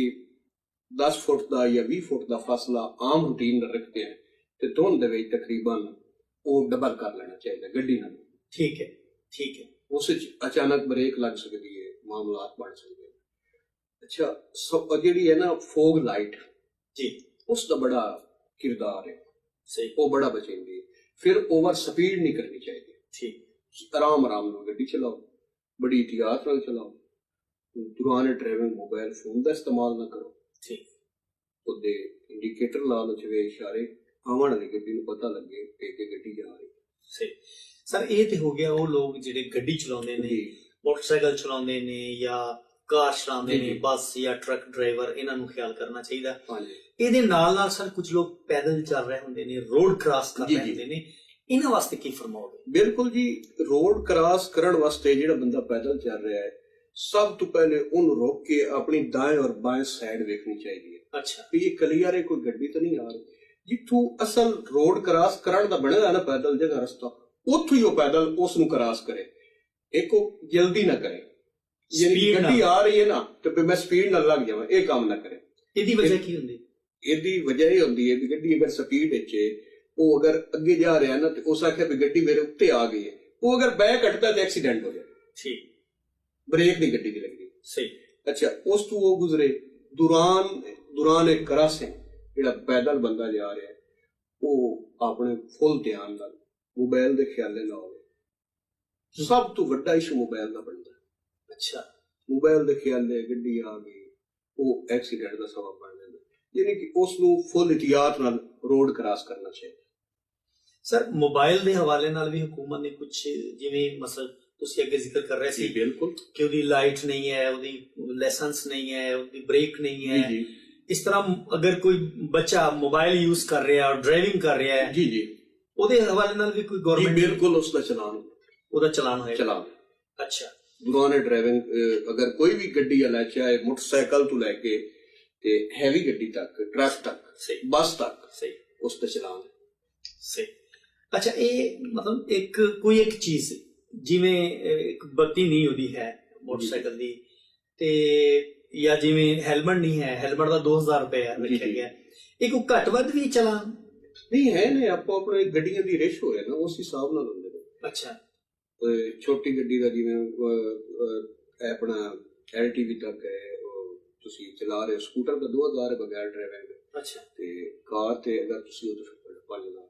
10 ਫੁੱਟ ਦਾ ਜਾਂ 20 ਫੁੱਟ ਦਾ ਫਾਸਲਾ ਆਮ ਰੂਟੀਨ ਨਾਲ ਰੱਖਦੇ ਹਾਂ ਤੇ ਧੁੰਦ ਦੇ ਵਿੱਚ ਤਕਰੀਬਨ ਉਹ ਡਬਲ ਕਰ ਲੈਣਾ ਚਾਹੀਦਾ ਗੱਡੀ ਨਾਲ। ਠੀਕ ਹੈ, ਠੀਕ ਹੈ। ਉਸ ਵਿੱਚ ਅਚਾਨਕ ਬ੍ਰੇਕ ਲੱਗ ਸਕਦੀ ਹੈ, ਮਾਮਲਾਤ ਬਣ ਸਕਦੇ ਨੇ। ਅੱਛਾ, ਜਿਹੜੀ ਹੈ ਨਾ ਫੋਗ ਲਾਈਟ ਜੀ, ਉਸ ਦਾ ਬੜਾ ਕਿਰਦਾਰ ਹੈ। ਸਹੀ। ਉਹ ਬੜਾ ਬਚਾਉਂਦੀ ਹੈ। ਫਿਰ ਓਵਰ ਸਪੀਡ ਨਹੀਂ ਕਰਨੀ ਚਾਹੀਦੀ। ਠੀਕ। ਆਰਾਮ ਨਾਲ ਗੱਡੀ ਚਲਾਓ, ਬੜੀ ਇhtiyat ਨਾਲ ਚਲਾਓ। ਦੌਰਾਨ ਡਰਾਈਵਿੰਗ ਮੋਬਾਈਲ ਫੋਨ ਦਾ ਇਸਤੇਮਾਲ ਨਾ ਕਰੋ। ਠੀਕ। ਉਹਦੇ ਇੰਡੀਕੇਟਰ ਲਾ ਲਓ, ਜਿਵੇਂ ਇਸ਼ਾਰੇ ਆਉਣ ਵਾਲੀ ਗੱਡੀ ਨੂੰ ਪਤਾ ਲੱਗੇ ਕਿ ਗੱਡੀ ਜਾ ਰਹੀ। ਸਹੀ। ਸਰ, ਇਹ ਤੇ ਹੋ ਗਿਆ ਉਹ ਲੋਕ ਜਿਹੜੇ ਗੱਡੀ ਚਲਾਉਂਦੇ ਨੇ, ਮੋਟਰਸਾਈਕਲ ਚਲਾਉਂਦੇ ਨੇ ਜਾਂ ਕਾਰ ਚਲਾਉਂਦੇ ਨੇ, ਬੱਸ ਜਾਂ ਟਰੱਕ ਡਰਾਈਵਰ, ਇਹਨਾਂ ਨੂੰ ਖਿਆਲ ਕਰਨਾ ਚਾਹੀਦਾ। ਇਹਦੇ ਨਾਲ ਨਾਲ ਸਰ ਕੁਝ ਲੋਕ ਪੈਦਲ ਚੱਲ ਰਹੇ ਹੁੰਦੇ ਨੇ, ਰੋਡ ਕ੍ਰਾਸ ਕਰ ਰਹੇ ਹੁੰਦੇ ਨੇ, ਇਹਨਾਂ ਵਾਸਤੇ ਕੀ ਫਰਮਾਓਗੇ? ਬਿਲਕੁਲ ਜੀ, ਰੋਡ ਕ੍ਰਾਸ ਕਰਨ ਵਾਸਤੇ ਜਿਹੜਾ ਬੰਦਾ ਪੈਦਲ ਚੱਲ ਰਿਹਾ ਹੈ, ਸਭ ਤੋਂ ਪਹਿਲੇ ਉਹਨੂੰ ਰੋਕ ਕੇ ਆਪਣੀ ਦਾएं ਔਰ ਬਾएं ਸਾਈਡ ਵੇਖਣੀ ਚਾਹੀਦੀ ਹੈ। ਅੱਛਾ। ਵੀ ਇਹ ਕਲੀਅਰ ਹੈ, ਕੋਈ ਗੱਡੀ ਤਾਂ ਨਹੀਂ ਆ ਰਹੀ। ਜਿੱਥੋਂ ਅਸਲ ਰੋਡ ਕ੍ਰਾਸ ਕਰਨ ਦਾ ਬਣਿਆ ਨਾ ਪੈਦਲ ਜਗ੍ਹਾ ਰਸਤਾ, ਉੱਥੋਂ ਹੀ ਉਹ ਪੈਦਲ ਉਸ ਨੂੰ ਕ੍ਰਾਸ ਕਰੇ। ਇੱਕ ਉਹ ਜਲਦੀ ਨਾ ਕਰੇ, ਯਾਨੀ ਗੱਡੀ ਆ ਰਹੀ ਹੈ ਨਾ ਤੇ ਮੈਂ ਸਪੀਡ ਨਾਲ ਲੱਗ ਜਾਵਾਂ, ਇਹ ਕੰਮ ਨਾ ਕਰੇ। ਇਹਦੀ ਵਜ੍ਹਾ ਕੀ ਹੁੰਦੀ? ਇਹਦੀ ਵਜ੍ਹਾ ਇਹ ਹੁੰਦੀ ਹੈ ਵੀ ਗੱਡੀ ਅਗਰ ਸਪੀਡ ਵਿੱਚ ਉਹ ਅਗਰ ਅੱਗੇ ਜਾ ਰਿਹਾ ਨਾ ਤੇ ਉਸ ਆਖਿਆ ਵੀ ਗੱਡੀ ਮੇਰੇ ਉੱਤੇ ਆ ਗਈ ਹੈ, ਉਹ ਅਗਰ ਬੈਕ ਕੱਟਦਾ ਤੇ ਐਕਸੀਡੈਂਟ ਹੋ ਜਾਏ। ਠੀਕ। ਬ੍ਰੇਕ ਨਹੀਂ ਗੱਡੀ ਦੀ ਲੱਗਦੀ। ਸਹੀ। ਅੱਛਾ, ਉਸ ਤੋਂ ਉਹ ਗੁਜ਼ਰੇ ਦੌਰਾਨ ਇੱਕ ਕ੍ਰਾਸਿੰਗ, ਜਿਹੜਾ ਪੈਦਲ ਬੰਦਾ ਜਾ ਰਿਹਾ ਉਹ ਆਪਣੇ ਫੁੱਲ ਧਿਆਨ ਨਾਲ ਮੋਬਾਈਲ ਦੇ ਖਿਆਲੇ ਨਾ ਹੋਵੇ। ਸਭ ਤੋਂ ਵੱਡਾ ਇਸ਼ੂ ਮੋਬਾਈਲ ਦਾ ਬਣਦਾ। ਅੱਛਾ, ਮੋਬਾਈਲ ਦੇ ਖਿਆਲੇ ਗੱਡੀ ਆ ਗਈ, ਉਹ ਐਕਸੀਡੈਂਟ ਦਾ ਸਬਬ ਬਣ ਜਾਂਦਾ। ਯਾਨੀ ਕਿ ਉਸ ਨੂੰ ਫੁੱਲ ਇhtiyat ਨਾਲ ਰੋਡ ਕ੍ਰਾਸ ਕਰਨਾ ਚਾਹੀਦਾ। ਸਰ, ਮੋਬਾਈਲ ਦੇ ਹਵਾਲੇ ਨਾਲ ਵੀ ਹੁਕੂਮਤ ਨੇ ਕੁਝ, ਜਿਵੇਂ ਮਸਲ ਤੁਸੀਂ ਅੱਗੇ ਜ਼ਿਕਰ ਕਰ ਰਹੇ ਸੀ, ਬਿਲਕੁਲ, ਕਿ ਉਹਦੀ ਲਾਈਟ ਨਹੀਂ ਹੈ, ਉਹਦੀ ਲਾਇਸੈਂਸ ਨਹੀਂ ਹੈ, ਉਹਦੀ ਬ੍ਰੇਕ ਨਹੀਂ ਹੈ। ਜੀ। ਇਸ ਤਰ੍ਹਾਂ ਅਗਰ ਕੋਈ ਬੱਚਾ ਮੋਬਾਈਲ ਯੂਜ਼ ਕਰ ਰਿਹਾ ਔਰ ਡਰਾਈਵਿੰਗ ਕਰ ਰਿਹਾ ਹੈ, ਜੀ, ਉਹਦੇ ਹਵਾਲੇ ਨਾਲ ਵੀ ਕੋਈ ਗਵਰਨਮੈਂਟ? ਬਿਲਕੁਲ, ਉਸ ਦਾ ਚਲਾਨ, ਉਹਦਾ ਚਲਾਨ ਹੋਏਗਾ। ਚਲਾਨ। ਅੱਛਾ। ਦੌਰਾਨ ਡਰਾਈਵਿੰਗ ਅਗਰ ਕੋਈ ਵੀ ਗੱਡੀ ਲੈ, ਚਾਹੇ ਮੋਟਰਸਾਈਕਲ ਤੋਂ ਲੈ ਕੇ ਤੇ ਹੈਵੀ ਗੱਡੀ ਤੱਕ, ਟਰੱਕ ਤੱਕ, ਬੱਸ ਤੱਕ, ਉਸ ਦਾ ਚਲਾਨ। ਸਹੀ। ਅੱਛਾ, ਇਹ ਮਤਲਬ ਕੋਈ ਇੱਕ ਚੀਜ਼, ਜਿਵੇਂ ਇੱਕ ਬੱਤੀ ਨਹੀਂ ਉਹਦੀ ਹੈ ਮੋਟਰਸਾਈਕਲ ਦੀ, ਤੇ ਜਾਂ ਜਿਵੇਂ ਹੈਲਮਟ ਨਹੀਂ ਹੈ, ਹੈਲਮਟ ਦਾ 2000 ਰੁਪਏ ਰੱਖਿਆ ਗਿਆ, ਇਹ ਕੋਈ ਘੱਟ ਵੱਧ ਵੀ ਚਲਾਨ ਨਹੀਂ ਹੈ ਨੇ? ਆਪੋ ਆਪਣੇ ਗੱਡੀਆਂ ਦੀ ਰੇਸ਼ ਹੋ ਰਿਹਾ ਨਾ, ਉਸ ਹਿਸਾਬ ਨਾਲ ਹੁੰਦੇ ਨੇ। ਅੱਛਾ। ਛੋਟੀ ਗੱਡੀ ਦਾ ਜਿਵੇਂ ਆਪਣਾ LTV ਤੱਕ ਹੈ, ਤੁਸੀਂ ਚਲਾ ਰਹੇ ਹੋ, ਸਕੂਟਰ ਦਾ 2000 ਹੈ ਬਗੈਰ ਡਰਾਈਵਿੰਗ। ਅੱਛਾ। ਤੇ ਕਾਰ ਤੇ ਅਗਰ ਤੁਸੀਂ ਉਹ 5000।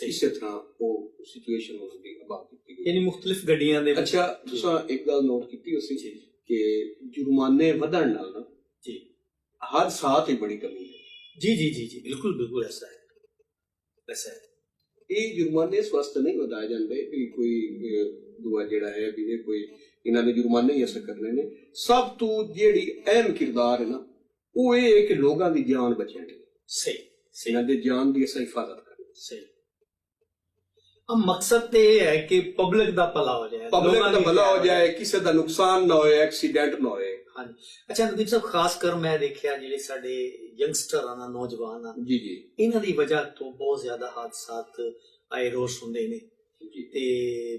ਇਸੇ ਤਰ੍ਹਾਂ ਉਹ ਸਿਚੁਏਸ਼ਨ ਉਸਦੀ ਅਬਾਦ ਕੀਤੀ ਗਈ, ਯਾਨੀ ਮੁxtਲਿਫ ਗੱਡੀਆਂ ਦੇ। ਅੱਛਾ, ਤੁਸੀਂ ਇੱਕ ਗੱਲ ਨੋਟ ਕੀਤੀ ਉਸੇ ਕਿ ਜੁਰਮਾਨੇ ਵਧਣ ਨਾਲ ਨਾ ਜੀ ਹਾਦਸਾਤ ਹੀ ਬੜੀ ਕਮੀ ਹੈ। ਜੀ ਜੀ ਜੀ ਜੀ, ਬਿਲਕੁਲ ਬਿਲਕੁਲ ਐਸਾ ਹੈ। ਐਸਾ ਹੈ। ਇਹ ਜੁਰਮਾਨੇ ਇਸ ਵਾਸਤੇ ਨਹੀਂ ਵਧਾਏ ਜਾਂਦੇ ਕਿ ਕੋਈ ਦੁਆ ਜਿਹੜਾ ਹੈ ਵੀ ਇਹ ਕੋਈ ਇਹਨਾਂ ਦੇ ਜੁਰਮਾਨੇ ਹੀ ਅਸਰ ਕਰਨੇ ਨੇ। ਸਭ ਤੋਂ ਜਿਹੜੀ ਅਹਿਮ ਕਿਰਦਾਰ ਹੈ ਨਾ, ਉਹ ਇਹ ਹੈ ਕਿ ਲੋਕਾਂ ਦੀ ਜਾਨ ਬਚਾਉਣੀ। ਸਹੀ। ਇਹਨਾਂ ਦੇ ਜਾਨ ਦੀ ਅਸੀਂ ਹਿਫਾਜ਼ਤ ਕਰਨੀ। ਸਹੀ। ਮਕਸਦ ਤੇ ਇਹ ਹੈ ਕਿ ਪਬਲਿਕ ਦਾ ਭਲਾ ਹੋ ਜਾਏ, ਪਬਲਿਕ ਦਾ ਭਲਾ ਹੋ ਜਾਏ, ਕਿਸੇ ਦਾ ਨੁਕਸਾਨ ਨਾ ਹੋਏ, ਐਕਸੀਡੈਂਟ ਨਾ ਹੋਏ। ਹਾਂਜੀ। ਅੱਛਾ ਨਦੀਪ ਸਾਹਿਬ, ਖਾਸ ਕਰ ਮੈਂ ਦੇਖਿਆ ਜਿਹੜੇ ਸਾਡੇ ਯੰਗਸਟਰ ਆ, ਨੌਜਵਾਨ ਆ, ਜੀ ਜੀ, ਇਹਨਾਂ ਦੀ ਵਜ੍ਹਾ ਤੋਂ ਬਹੁਤ ਜ਼ਿਆਦਾ ਹਾਦਸਾਤ ਆਏ ਰੋਜ਼ ਹੁੰਦੇ ਨੇ। ਤੇ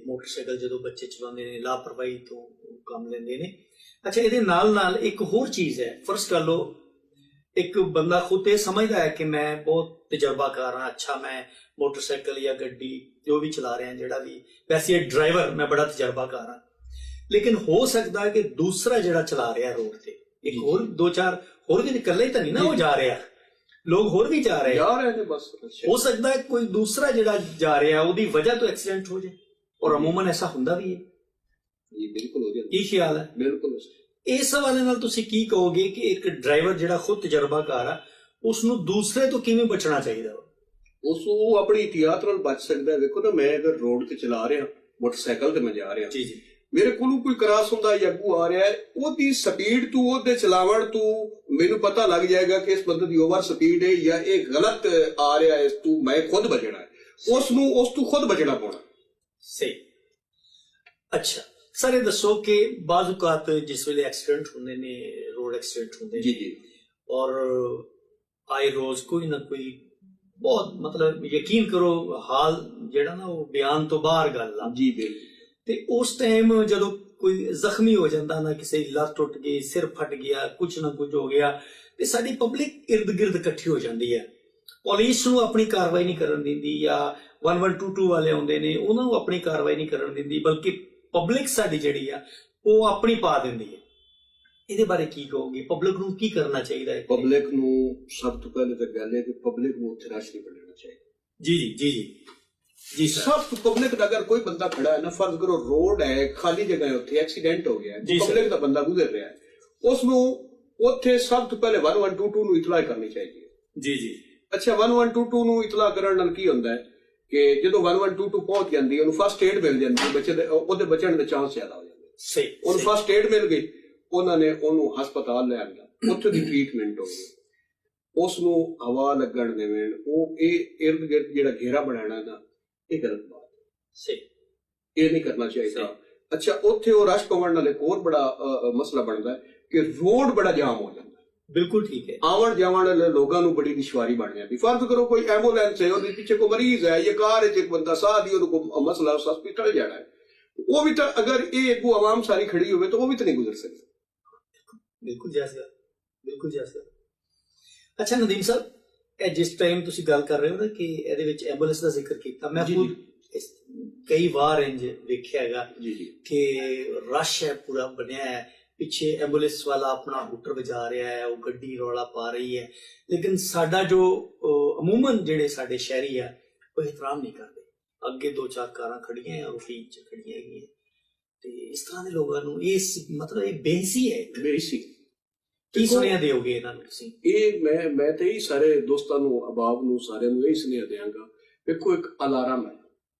ਮੋਟਰਸਾਈਕਲ ਜਦੋਂ ਬੱਚੇ ਚਲਾਉਂਦੇ ਨੇ, ਲਾਪਰਵਾਹੀ ਤੋਂ ਕੰਮ ਲੈਂਦੇ ਨੇ। ਅੱਛਾ, ਇਹਦੇ ਨਾਲ ਨਾਲ ਇੱਕ ਹੋਰ ਚੀਜ਼ ਹੈ। ਫਰਜ਼ ਕਰ ਲਓ ਇੱਕ ਬੰਦਾ ਖੁਦ ਇਹ ਸਮਝਦਾ ਹੈ ਕਿ ਮੈਂ ਬਹੁਤ ਤਜਰਬਾਕਾਰ ਹਾਂ, ਅੱਛਾ ਮੈਂ ਮੋਟਰਸਾਈਕਲ ਜਾਂ ਗੱਡੀ ਜੋ ਵੀ ਚਲਾ ਰਿਹਾ, ਜਿਹੜਾ ਵੀ, ਵੈਸੇ ਡਰਾਈਵਰ ਮੈਂ ਬੜਾ ਤਜਰਬਾਕਾਰ ਹਾਂ, ਲੇਕਿਨ ਹੋ ਸਕਦਾ ਕਿ ਦੂਸਰਾ ਜਿਹੜਾ ਚਲਾ ਰਿਹਾ ਰੋਡ ਤੇ, ਇੱਕ ਹੋਰ 2-4 ਹੋਰ ਵੀ ਇਕੱਲੇ ਤਾਂ ਨਹੀਂ ਨਾ ਉਹ ਜਾ ਰਿਹਾ, ਲੋਕ ਹੋਰ ਵੀ ਜਾ ਰਹੇ ਨੇ ਬਸ। ਹੋ ਸਕਦਾ ਹੈ ਕੋਈ ਦੂਸਰਾ ਜਿਹੜਾ ਜਾ ਰਿਹਾ ਉਹਦੀ ਵਜ੍ਹਾ ਤੋਂ ਐਕਸੀਡੈਂਟ ਹੋ ਜਾਏ, ਔਰ ਅਮੂਮਨ ਐਸਾ ਹੁੰਦਾ ਵੀ ਹੈ। ਜੀ ਬਿਲਕੁਲ ਹੋ ਜਾਂਦਾ, ਕੀ ਖਿਆਲ ਹੈ? ਬਿਲਕੁਲ। ਇਸ ਹਵਾਲੇ ਨਾਲ ਤੁਸੀਂ ਕੀ ਕਹੋਗੇ ਕਿ ਇੱਕ ਡਰਾਈਵਰ ਜਿਹੜਾ ਖੁਦ ਤਜਰਬਾਕਾਰ ਆ ਉਸ ਨੂੰ ਦੂਸਰੇ ਤੋਂ ਕਿਵੇਂ ਬਚਣਾ ਚਾਹੀਦਾ ਵਾ? ਉਸ ਨੂੰ ਆਪਣੀ ਇhtiyat ਨਾਲ ਬਚ ਸਕਦਾ ਹੈ। ਵੇਖੋ ਨਾ, ਮੈਂ ਅਗਰ ਰੋਡ ਤੇ ਚਲਾ ਰਿਹਾ, ਮੋਟਰਸਾਈਕਲ ਤੇ ਮੈਂ ਜਾ ਰਿਹਾ, ਜੀ ਜੀ, ਮੇਰੇ ਕੋਲੋਂ ਕੋਈ ਕ੍ਰਾਸ ਹੁੰਦਾ ਜਾਂ ਅੱਗੋਂ ਆ ਰਿਹਾ ਹੈ, ਉਹਦੀ ਸਪੀਡ ਤੋਂ, ਉਹਦੇ ਚਲਾਵਣ ਤੋਂ ਮੈਨੂੰ ਪਤਾ ਲੱਗ ਜਾਏਗਾ ਕਿ ਇਸ ਬੰਦੇ ਦੀ ਓਵਰ ਸਪੀਡ ਹੈ ਜਾਂ ਇਹ ਗਲਤ ਆ ਰਿਹਾ ਹੈ, ਇਸ ਤੋਂ ਮੈਂ ਖੁਦ ਬਚਣਾ ਹੈ। ਉਸ ਤੋਂ ਖੁਦ ਬਚਣਾ ਪਊਗਾ। ਸਹੀ। ਅੱਛਾ ਸਰ, ਇਹ ਦੱਸੋ ਕਿ ਬਾਜ਼ ਔਕਾਤ ਜਿਸ ਵੇਲੇ ਐਕਸੀਡੈਂਟ ਹੁੰਦੇ ਨੇ, ਰੋਡ ਐਕਸੀਡੈਂਟ ਹੁੰਦੇ ਜੀ ਨੇ, ਜੀ, ਔਰ ਆਏ ਰੋਜ਼ ਕੋਈ ਨਾ ਕੋਈ ਬਹੁਤ, ਮਤਲਬ ਯਕੀਨ ਕਰੋ ਹਾਲ ਜਿਹੜਾ ਨਾ ਉਹ ਬਿਆਨ ਤੋਂ ਬਾਹਰ ਗੱਲ ਆ ਜੀ ਬਿਲਕੁਲ। ਤੇ ਉਸ ਟਾਈਮ ਜਦੋਂ ਕੋਈ ਜ਼ਖਮੀ ਹੋ ਜਾਂਦਾ ਨਾ, ਕਿਸੇ ਦੀ ਲੱਤ ਟੁੱਟ ਗਈ, ਸਿਰ ਫਟ ਗਿਆ, ਕੁਝ ਨਾ ਕੁਝ ਹੋ ਗਿਆ, ਤੇ ਸਾਡੀ ਪਬਲਿਕ ਇਰਦ ਗਿਰਦ ਇਕੱਠੀ ਹੋ ਜਾਂਦੀ ਹੈ। ਪੁਲਿਸ ਨੂੰ ਆਪਣੀ ਕਾਰਵਾਈ ਨਹੀਂ ਕਰਨ ਦਿੰਦੀ, ਜਾਂ 1122 ਵਾਲੇ ਆਉਂਦੇ ਨੇ ਉਹਨਾਂ ਨੂੰ ਆਪਣੀ ਕਾਰਵਾਈ ਨਹੀਂ ਕਰਨ ਦਿੰਦੀ, ਬਲਕਿ ਪਬਲਿਕ ਸਾਡੀ ਜਿਹੜੀ ਆ ਉਹ ਆਪਣੀ ਪਾ ਦਿੰਦੀ ਹੈ। ਇਹਦੇ ਬਾਰੇ ਕੀ ਕਹੋਗੇ? ਪਬਲਿਕ ਨੂੰ ਕੀ ਕਰਨਾ ਚਾਹੀਦਾ ਹੈ? ਪਬਲਿਕ ਨੂੰ ਸਭ ਤੋਂ ਪਹਿਲੇ ਤਾਂ ਗੱਲ ਹੈ ਕਿ ਪਬਲਿਕ ਨੂੰ ਉੱਥੇ ਰਸ਼ ਨਹੀਂ ਬਣਾਉਣਾ ਚਾਹੀਦਾ। ਜੀ ਜੀ ਜੀ ਜੀ ਜੀ ਸਰ। ਸਭ ਤੋਂ ਪਬਲਿਕ ਦਾ ਅਗਰ ਕੋਈ ਬੰਦਾ ਖੜਾ ਹੈ ਨਾ, ਫਰਜ਼ ਕਰੋ ਰੋਡ ਹੈ, ਖਾਲੀ ਜਗ੍ਹਾ ਹੈ, ਉੱਥੇ ਐਕਸੀਡੈਂਟ ਹੋ ਗਿਆ, ਪਬਲਿਕ ਦਾ ਬੰਦਾ ਗੁਜ਼ਰ ਰਿਹਾ ਹੈ, ਉਸ ਨੂੰ ਉੱਥੇ ਸਭ ਤੋਂ ਪਹਿਲੇ 1122 ਨੂੰ ਇਤਲਾਹ ਕਰਨੀ ਚਾਹੀਦੀ ਹੈ। ਜੀ ਜੀ। ਅੱਛਾ, 1122 ਨੂੰ ਇਤਲਾਹ ਕਰਨ ਨਾਲ ਕੀ ਹੁੰਦਾ ਹੈ ਕਿ ਜਦੋਂ 1122 ਪਹੁੰਚ ਜਾਂਦੀ ਹੈ, ਉਹਨੂੰ ਫਸਟ ਏਡ ਮਿਲ ਜਾਂਦੀ ਹੈ, ਬੱਚੇ ਦੇ ਉਹਦੇ ਬਚਣ ਦੇ ਚਾਂਸ ਜ਼ਿਆਦਾ ਹੋ ਜਾਂਦੇ। ਸਹੀ। ਉਹਨੂੰ ਫਸਟ ਏਡ ਮਿਲ ਗਈ, ਉਹਨਾਂ ਨੇ ਉਹਨੂੰ ਹਸਪਤਾਲ ਲੈ ਆਂਦਾ, ਉੱਥੇ ਦੀ ਟ੍ਰੀਟਮੈਂਟ ਹੋ ਗਈ, ਉਸ ਨੂੰ ਹਵਾ ਲੱਗਣ ਦੇਣ, ਉਹ ਇਹ ਇਰਦ ਗਿਰਦ ਜਿਹੜਾ ਘੇਰਾ ਬਣਾਉਣਾ ਨਾ, ਇਹ ਗਲਤ ਬਾਤ ਹੈ। ਸਹੀ। ਇਹ ਨਹੀਂ ਕਰਨਾ ਚਾਹੀਦਾ। ਅੱਛਾ, ਉੱਥੇ ਉਹ ਰਸ਼ ਪਵਣ ਨਾਲ ਇੱਕ ਹੋਰ ਬੜਾ ਮਸਲਾ ਬਣਦਾ ਹੈ ਕਿ ਰੋਡ ਬੜਾ ਜਾਮ ਹੋ ਜਾਂਦਾ। ਬਿਲਕੁਲ ਠੀਕ ਹੈ। ਆਵਣ ਜਾਵਣ ਵਾਲੇ ਲੋਕਾਂ ਨੂੰ ਬੜੀ ਦੁਸ਼ਵਾਰੀ ਬਣ ਜਾਂਦੀ। ਫਰਜ਼ ਕਰੋ ਕੋਈ ਐਂਬੂਲੈਂਸ ਹੈ, ਉਹਦੇ ਪਿੱਛੇ ਕੋਈ ਮਰੀਜ਼ ਹੈ, ਜਾਂ ਕਾਰ ਵਿੱਚ ਇੱਕ ਬੰਦਾ ਸਾਹ ਦੀ, ਉਹਨੂੰ ਕੋਈ ਮਸਲਾ, ਉਸ ਹਸਪੀਟਲ ਜਾਣਾ ਹੈ, ਉਹ ਵੀ ਤਾਂ ਅਗਰ ਇਹ ਅੱਗੋਂ ਆਵਾਮ ਸਾਰੀ ਖੜੀ ਹੋਵੇ ਤਾਂ ਉਹ ਵੀ ਤਾਂ ਨਹੀਂ ਗੁਜ਼ਰ ਸਕਦੀ। ਬਿਲਕੁਲ ਜਾਇਜ਼ ਗੱਲ, ਬਿਲਕੁਲ ਜਾਇਜ਼ ਗੱਲ। ਅੱਛਾ ਨਦੀਮ ਸਾਹਿਬ, ਇਹ ਜਿਸ ਟਾਈਮ ਤੁਸੀਂ ਗੱਲ ਕਰ ਰਹੇ ਹੋ ਨਾ ਕਿ ਇਹਦੇ ਵਿੱਚ ਐਂਬੂਲੈਂਸ ਦਾ ਜ਼ਿਕਰ ਕੀਤਾ, ਮੈਂ ਖੁਦ ਕਈ ਵਾਰ ਇੰਜ ਵੇਖਿਆ ਹੈਗਾ ਕਿ ਰਸ਼ ਹੈ ਪੂਰਾ ਬਣਿਆ ਹੈ, ਪਿੱਛੇ ਐਂਬੂਲੈਂਸ ਵਾਲਾ ਆਪਣਾ ਹੂਟਰ ਵਜਾ ਰਿਹਾ ਹੈ, ਉਹ ਗੱਡੀ ਰੌਲਾ ਪਾ ਰਹੀ ਹੈ, ਲੇਕਿਨ ਸਾਡਾ ਜੋ ਅਮੂਮਨ ਜਿਹੜੇ ਸਾਡੇ ਸ਼ਹਿਰੀ ਆ ਉਹ ਇਹਤਰਾਮ ਨਹੀਂ ਕਰਦੇ। ਅੱਗੇ 2-4 ਕਾਰਾਂ ਖੜੀਆਂ ਆ, ਰੂਟੀਨ ਚ ਖੜੀਆਂ ਹੈਗੀਆਂ, ਤੇ ਇਸ ਤਰ੍ਹਾਂ ਦੇ ਲੋਕਾਂ ਨੂੰ ਇਸ ਮਤਲਬ ਇਹ ਬੇਇੱਜ਼ਤੀ ਹੈ। ਬੇਇੱਜ਼ਤੀ ਕੀ ਸੁਣਿਆ ਦਿਓਗੇ ਇਹਨਾਂ ਨੂੰ ਤੁਸੀਂ? ਇਹ ਮੈਂ ਤੇ ਹੀ ਸਾਰੇ ਦੋਸਤਾਂ ਨੂੰ, ਅਬਾਬ ਨੂੰ, ਸਾਰਿਆਂ ਨੂੰ ਇਹ ਸੁਨੇਹਾ ਦਿਆਂਗਾ, ਵੇਖੋ ਇੱਕ ਅਲਾਰਮ ਹੈ,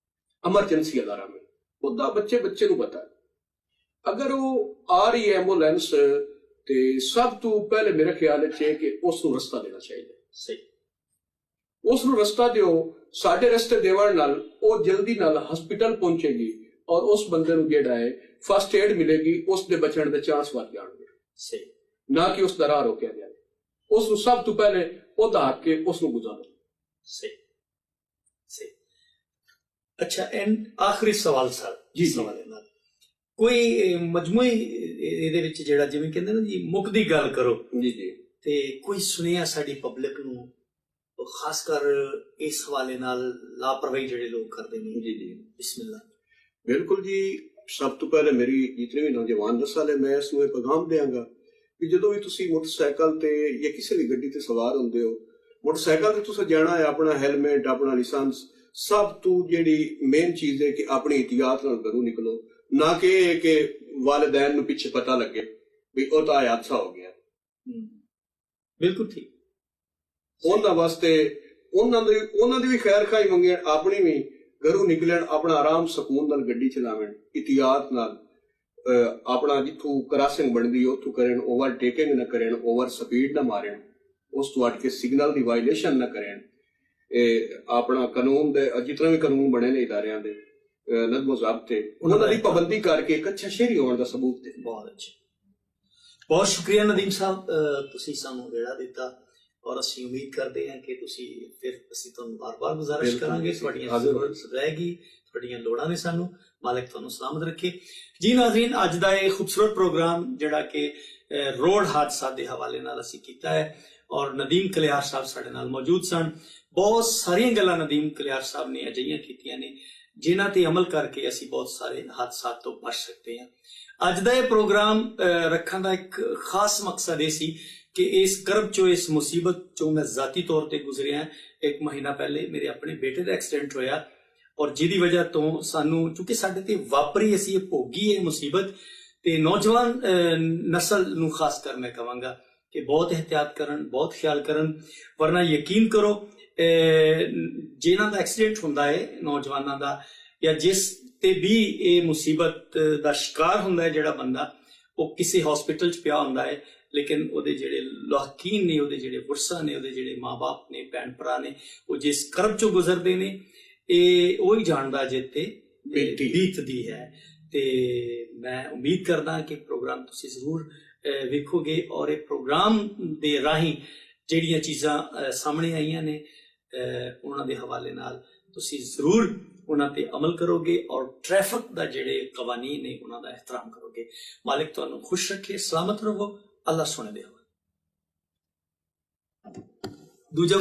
ਐਮਰਜੈਂਸੀ ਅਲਾਰਮ ਹੈ, ਉਹਦਾ ਬੱਚੇ ਨੂੰ ਪਤਾ ਹੈ। ਅਗਰ ਉਹ ਆ ਰਹੀ ਹੈ ਐਂਬੂਲੈਂਸ, ਤੇ ਸਭ ਤੋਂ ਪਹਿਲੇ ਮੇਰੇ ਖਿਆਲ ਵਿੱਚ ਹੈ ਕਿ ਉਸ ਨੂੰ ਰਸਤਾ ਦੇਣਾ ਚਾਹੀਦਾ। ਸਹੀ। ਉਸ ਨੂੰ ਰਸਤਾ ਦਿਓ। ਸਾਡੇ ਰਸਤੇ ਦੇਵਣ ਨਾਲ ਉਹ ਜਲਦੀ ਨਾਲ ਹਸਪੀਟਲ ਪਹੁੰਚੇਗੀ, ਔਰ ਉਸ ਬੰਦੇ ਨੂੰ ਜਿਹੜਾ ਹੈ ਫਸਟ ਏਡ ਮਿਲੇਗੀ, ਉਸ ਦੇ ਬਚਣ ਦੇ ਚਾਂਸ ਵੱਧ ਜਾਣਗੇ। ਸਹੀ। ਨਾ ਕਿ ਉਸ ਦਾ ਰਾਹ ਰੋਕਿਆ ਜਾਵੇ। ਉਸ ਨੂੰ ਸਭ ਤੋਂ ਪਹਿਲੇ ਉਹਦਾ ਹੱਕ ਕੇ ਉਸ ਨੂੰ ਗੁਜ਼ਾਰੋ। ਸਹੀ ਸਹੀ। ਅੱਛਾ, ਐਂਡ ਆਖਰੀ ਸਵਾਲ ਸਰ, ਜੀ ਸਵਾਲ ਨਾਲ ਕੋਈ ਮਜਮੂਈ ਇਹਦੇ ਵਿੱਚ ਜਿਹੜਾ ਜਿਵੇਂ ਕਹਿੰਦੇ ਨਾ ਜੀ, ਮੁੱਖ ਦੀ ਗੱਲ ਕਰੋ ਜੀ ਜੀ, ਤੇ ਕੋਈ ਸੁਨੇਹਾ ਸਾਡੀ ਪਬਲਿਕ ਨੂੰ, ਖਾਸ ਕਰ ਇਸ ਹਵਾਲੇ ਨਾਲ ਲਾਪਰਵਾਹੀ ਜਿਹੜੇ ਲੋਕ ਕਰਦੇ ਨੇ? ਜੀ ਜੀ, ਬਿਸਮਿਲ੍ਲਾ। ਬਿਲਕੁਲ ਜੀ। ਸਭ ਤੋਂ ਪਹਿਲੇ ਮੇਰੀ ਜਿਤਨੇ ਵੀ ਨੌਜਵਾਨ ਨਸਲ ਹੈ, ਮੈਂ ਇਸ ਨੂੰ ਇਹ ਪੈਗਾਮ ਦਿਆਂਗਾ ਕਿ ਜਦੋਂ ਵੀ ਤੁਸੀਂ ਮੋਟਰਸਾਈਕਲ ਤੇ ਜਾਂ ਕਿਸੇ ਵੀ ਗੱਡੀ ਤੇ ਸਵਾਰ ਹੁੰਦੇ ਹੋ, ਮੋਟਰਸਾਈਕਲ ਤੇ ਤੁਸੀਂ ਜਾਣਾ ਹੈ, ਆਪਣਾ ਹੈਲਮਟ, ਆਪਣਾ ਲਾਇਸੈਂਸ, ਸਭ ਤੋਂ ਜਿਹੜੀ ਮੇਨ ਚੀਜ਼ ਹੈ ਕਿ ਆਪਣੀ ਇhtiyat ਨਾਲ ਘਰੋਂ ਨਿਕਲੋ। ਨਾ ਕਿ ਵਾਲਿदैन ਨੂੰ ਪਿੱਛੇ ਪਤਾ ਲੱਗੇ ਵੀ ਉਹ ਤਾਂ ਹਾਦਸਾ ਹੋ ਗਿਆ। ਬਿਲਕੁਲ ਠੀਕ। ਉਹਨਾਂ ਵਾਸਤੇ ਉਹਨਾਂ ਦੀ ਵੀ ਖੈਰ ਖਾਈ ਮੰਗਣ, ਆਪਣੀ ਵੀ ਘਰੋਂ ਨਿਕਲਣ, ਆਪਣਾ ਆਰਾਮ ਸਕੂਨ ਨਾਲ ਗੱਡੀ ਚਲਾਵਣ, ਇhtiyat ਨਾਲ, ਆਪਣਾ ਜਿੱਥੋਂ ਕ੍ਰਾਸਿੰਗ ਬਣਦੀ ਉੱਥੋਂ ਕਰਨ, ਓਵਰਟੇਕਿੰਗ ਨਾ ਕਰਨ, ਓਵਰ ਸਪੀਡ ਨਾ ਮਾਰਨ, ਉਸ ਤੋਂ ਹਟ ਕੇ ਸਿਗਨਲ ਦੀ ਵਾਇਲੇਸ਼ਨ ਨਾ ਕਰਨ। ਆਪਣਾ ਕਾਨੂੰਨ ਦੇ ਜਿਤਨੇ ਵੀ ਕਾਨੂੰਨ ਬਣੇ ਨੇ ਇਦਾਰਿਆਂ ਦੇ, ਨਜ਼ਮੋ ਜ਼ਾਬਤੇ, ਉਹਨਾਂ ਦੀ ਪਾਬੰਦੀ ਕਰਕੇ ਇੱਕ ਅੱਛਾ ਸ਼ਹਿਰੀ ਹੋਣ ਦਾ ਸਬੂਤ ਦੇ। ਬਹੁਤ ਅੱਛਾ, ਬਹੁਤ ਸ਼ੁਕਰੀਆ ਨਦੀਮ ਸਾਹਿਬ, ਤੁਸੀਂ ਸਾਨੂੰ ਵੇਲਾ ਦਿੱਤਾ, ਔਰ ਅਸੀਂ ਉਮੀਦ ਕਰਦੇ ਹਾਂ ਕਿ ਤੁਸੀਂ ਫਿਰ ਅਸੀਂ ਤੁਹਾਨੂੰ ਬਾਰ-ਬਾਰ ਗੁਜ਼ਾਰਿਸ਼ ਕਰਾਂਗੇ, ਤੁਹਾਡੀਆਂ ਜ਼ਰੂਰਤ ਰਹੇਗੀ, ਤੁਹਾਡੀਆਂ ਲੋੜਾਂ ਨੇ ਸਾਨੂੰ, ਮਾਲਕ ਤੁਹਾਨੂੰ ਸਲਾਮਤ ਰੱਖੇ। ਜੀ ਨਾਜ਼ਰੀਨ, ਅੱਜ ਦਾ ਇਹ ਖੂਬਸੂਰਤ ਪ੍ਰੋਗਰਾਮ ਜਿਹੜਾ ਕਿ ਰੋਡ ਹਾਦਸਾ ਦੇ ਹਵਾਲੇ ਨਾਲ ਅਸੀਂ ਕੀਤਾ ਹੈ, ਔਰ ਨਦੀਮ ਕਲਿਆਰ ਸਾਹਿਬ ਸਾਡੇ ਨਾਲ ਮੌਜੂਦ ਸਨ। ਬਹੁਤ ਸਾਰੀਆਂ ਗੱਲਾਂ ਨਦੀਮ ਕਲਿਆਰ ਸਾਹਿਬ ਨੇ ਅਜਿਹੀਆਂ ਕੀਤੀਆਂ ਨੇ ਜਿਨ੍ਹਾਂ ਤੇ ਅਮਲ ਕਰਕੇ ਅਸੀਂ ਬਹੁਤ ਸਾਰੇ ਹਾਦਸਾਤ ਤੋਂ ਬਚ ਸਕਦੇ ਹਾਂ। ਅੱਜ ਦਾ ਇਹ ਪ੍ਰੋਗਰਾਮ ਰੱਖਣ ਦਾ ਇੱਕ ਖਾਸ ਮਕਸਦ ਇਹ ਸੀ ਕਿ ਇਸ ਕਰਬ ਚੋਂ, ਇਸ ਮੁਸੀਬਤ ਚੋਂ ਮੈਂ ਜ਼ਾਤੀ ਤੌਰ ਤੇ ਗੁਜ਼ਰਿਆ। 1 ਮਹੀਨਾ ਪਹਿਲੇ ਮੇਰੇ ਆਪਣੇ ਬੇਟੇ ਦਾ ਐਕਸੀਡੈਂਟ ਹੋਇਆ, ਔਰ ਜਿਹਦੀ ਵਜ੍ਹਾ ਤੋਂ ਸਾਨੂੰ, ਕਿਉਂਕਿ ਸਾਡੇ ਤੇ ਵਾਪਰੀ, ਅਸੀਂ ਇਹ ਭੋਗੀ ਇਹ ਮੁਸੀਬਤ, ਤੇ ਨੌਜਵਾਨ ਨਸਲ ਨੂੰ ਖਾਸ ਕਰ ਮੈਂ ਕਹਾਂਗਾ ਕਿ ਬਹੁਤ ਇਹਤਿਆਤ ਕਰਨ, ਬਹੁਤ ਖਿਆਲ ਕਰਨ, ਵਰਨਾ ਯਕੀਨ ਕਰੋ ਜਿਨ੍ਹਾਂ ਦਾ ਐਕਸੀਡੈਂਟ ਹੁੰਦਾ ਹੈ ਨੌਜਵਾਨਾਂ ਦਾ, ਜਾਂ ਜਿਸ ਤੇ ਵੀ ਇਹ ਮੁਸੀਬਤ ਦਾ ਸ਼ਿਕਾਰ ਹੁੰਦਾ ਹੈ ਜਿਹੜਾ ਬੰਦਾ, ਉਹ ਕਿਸੇ ਹਸਪੀਟਲ 'ਚ ਪਿਆ ਹੁੰਦਾ ਹੈ, ਲੇਕਿਨ ਉਹਦੇ ਜਿਹੜੇ ਲਾਹਕੀਨ ਨੇ, ਉਹਦੇ ਜਿਹੜੇ ਵਰਸਾ ਨੇ, ਉਹਦੇ ਜਿਹੜੇ ਮਾਂ-ਬਾਪ ਨੇ, ਭੈਣ ਭਰਾ ਨੇ, ਉਹ ਜਿਸ ਕਰਬ 'ਚੋਂ ਗੁਜ਼ਰਦੇ ਨੇ, ਇਹ ਉਹੀ ਜਾਣਦਾ ਜਿੱਤੇ ਬੀਤਦੀ ਹੈ। ਤੇ ਮੈਂ ਉਮੀਦ ਕਰਦਾ ਕਿ ਪ੍ਰੋਗਰਾਮ ਤੁਸੀਂ ਜ਼ਰੂਰ ਵੇਖੋਗੇ, ਔਰ ਇਹ ਪ੍ਰੋਗਰਾਮ ਦੇ ਰਾਹੀਂ ਜਿਹੜੀਆਂ ਚੀਜ਼ਾਂ ਸਾਹਮਣੇ ਆਈਆਂ ਨੇ ਉਹਨਾਂ ਦੇ ਹਵਾਲੇ ਨਾਲ ਤੁਸੀਂ ਜ਼ਰੂਰ ਉਹਨਾਂ ਤੇ ਅਮਲ ਕਰੋਗੇ, ਔਰ ਟ੍ਰੈਫਿਕ ਦਾ ਜਿਹੜੇ ਕਵਾਨੀਨ ਨੇ ਉਹਨਾਂ ਦਾ ਇਹਤਰਾਮ ਕਰੋਗੇ। ਮਾਲਿਕ ਤੁਹਾਨੂੰ ਖੁਸ਼ ਰੱਖੇ, ਸਲਾਮਤ ਰਹੋ, ਅੱਲਾ ਸੋਹਣੇ ਦੇ ਹਵਾਲੇ। ਦੂਜਾ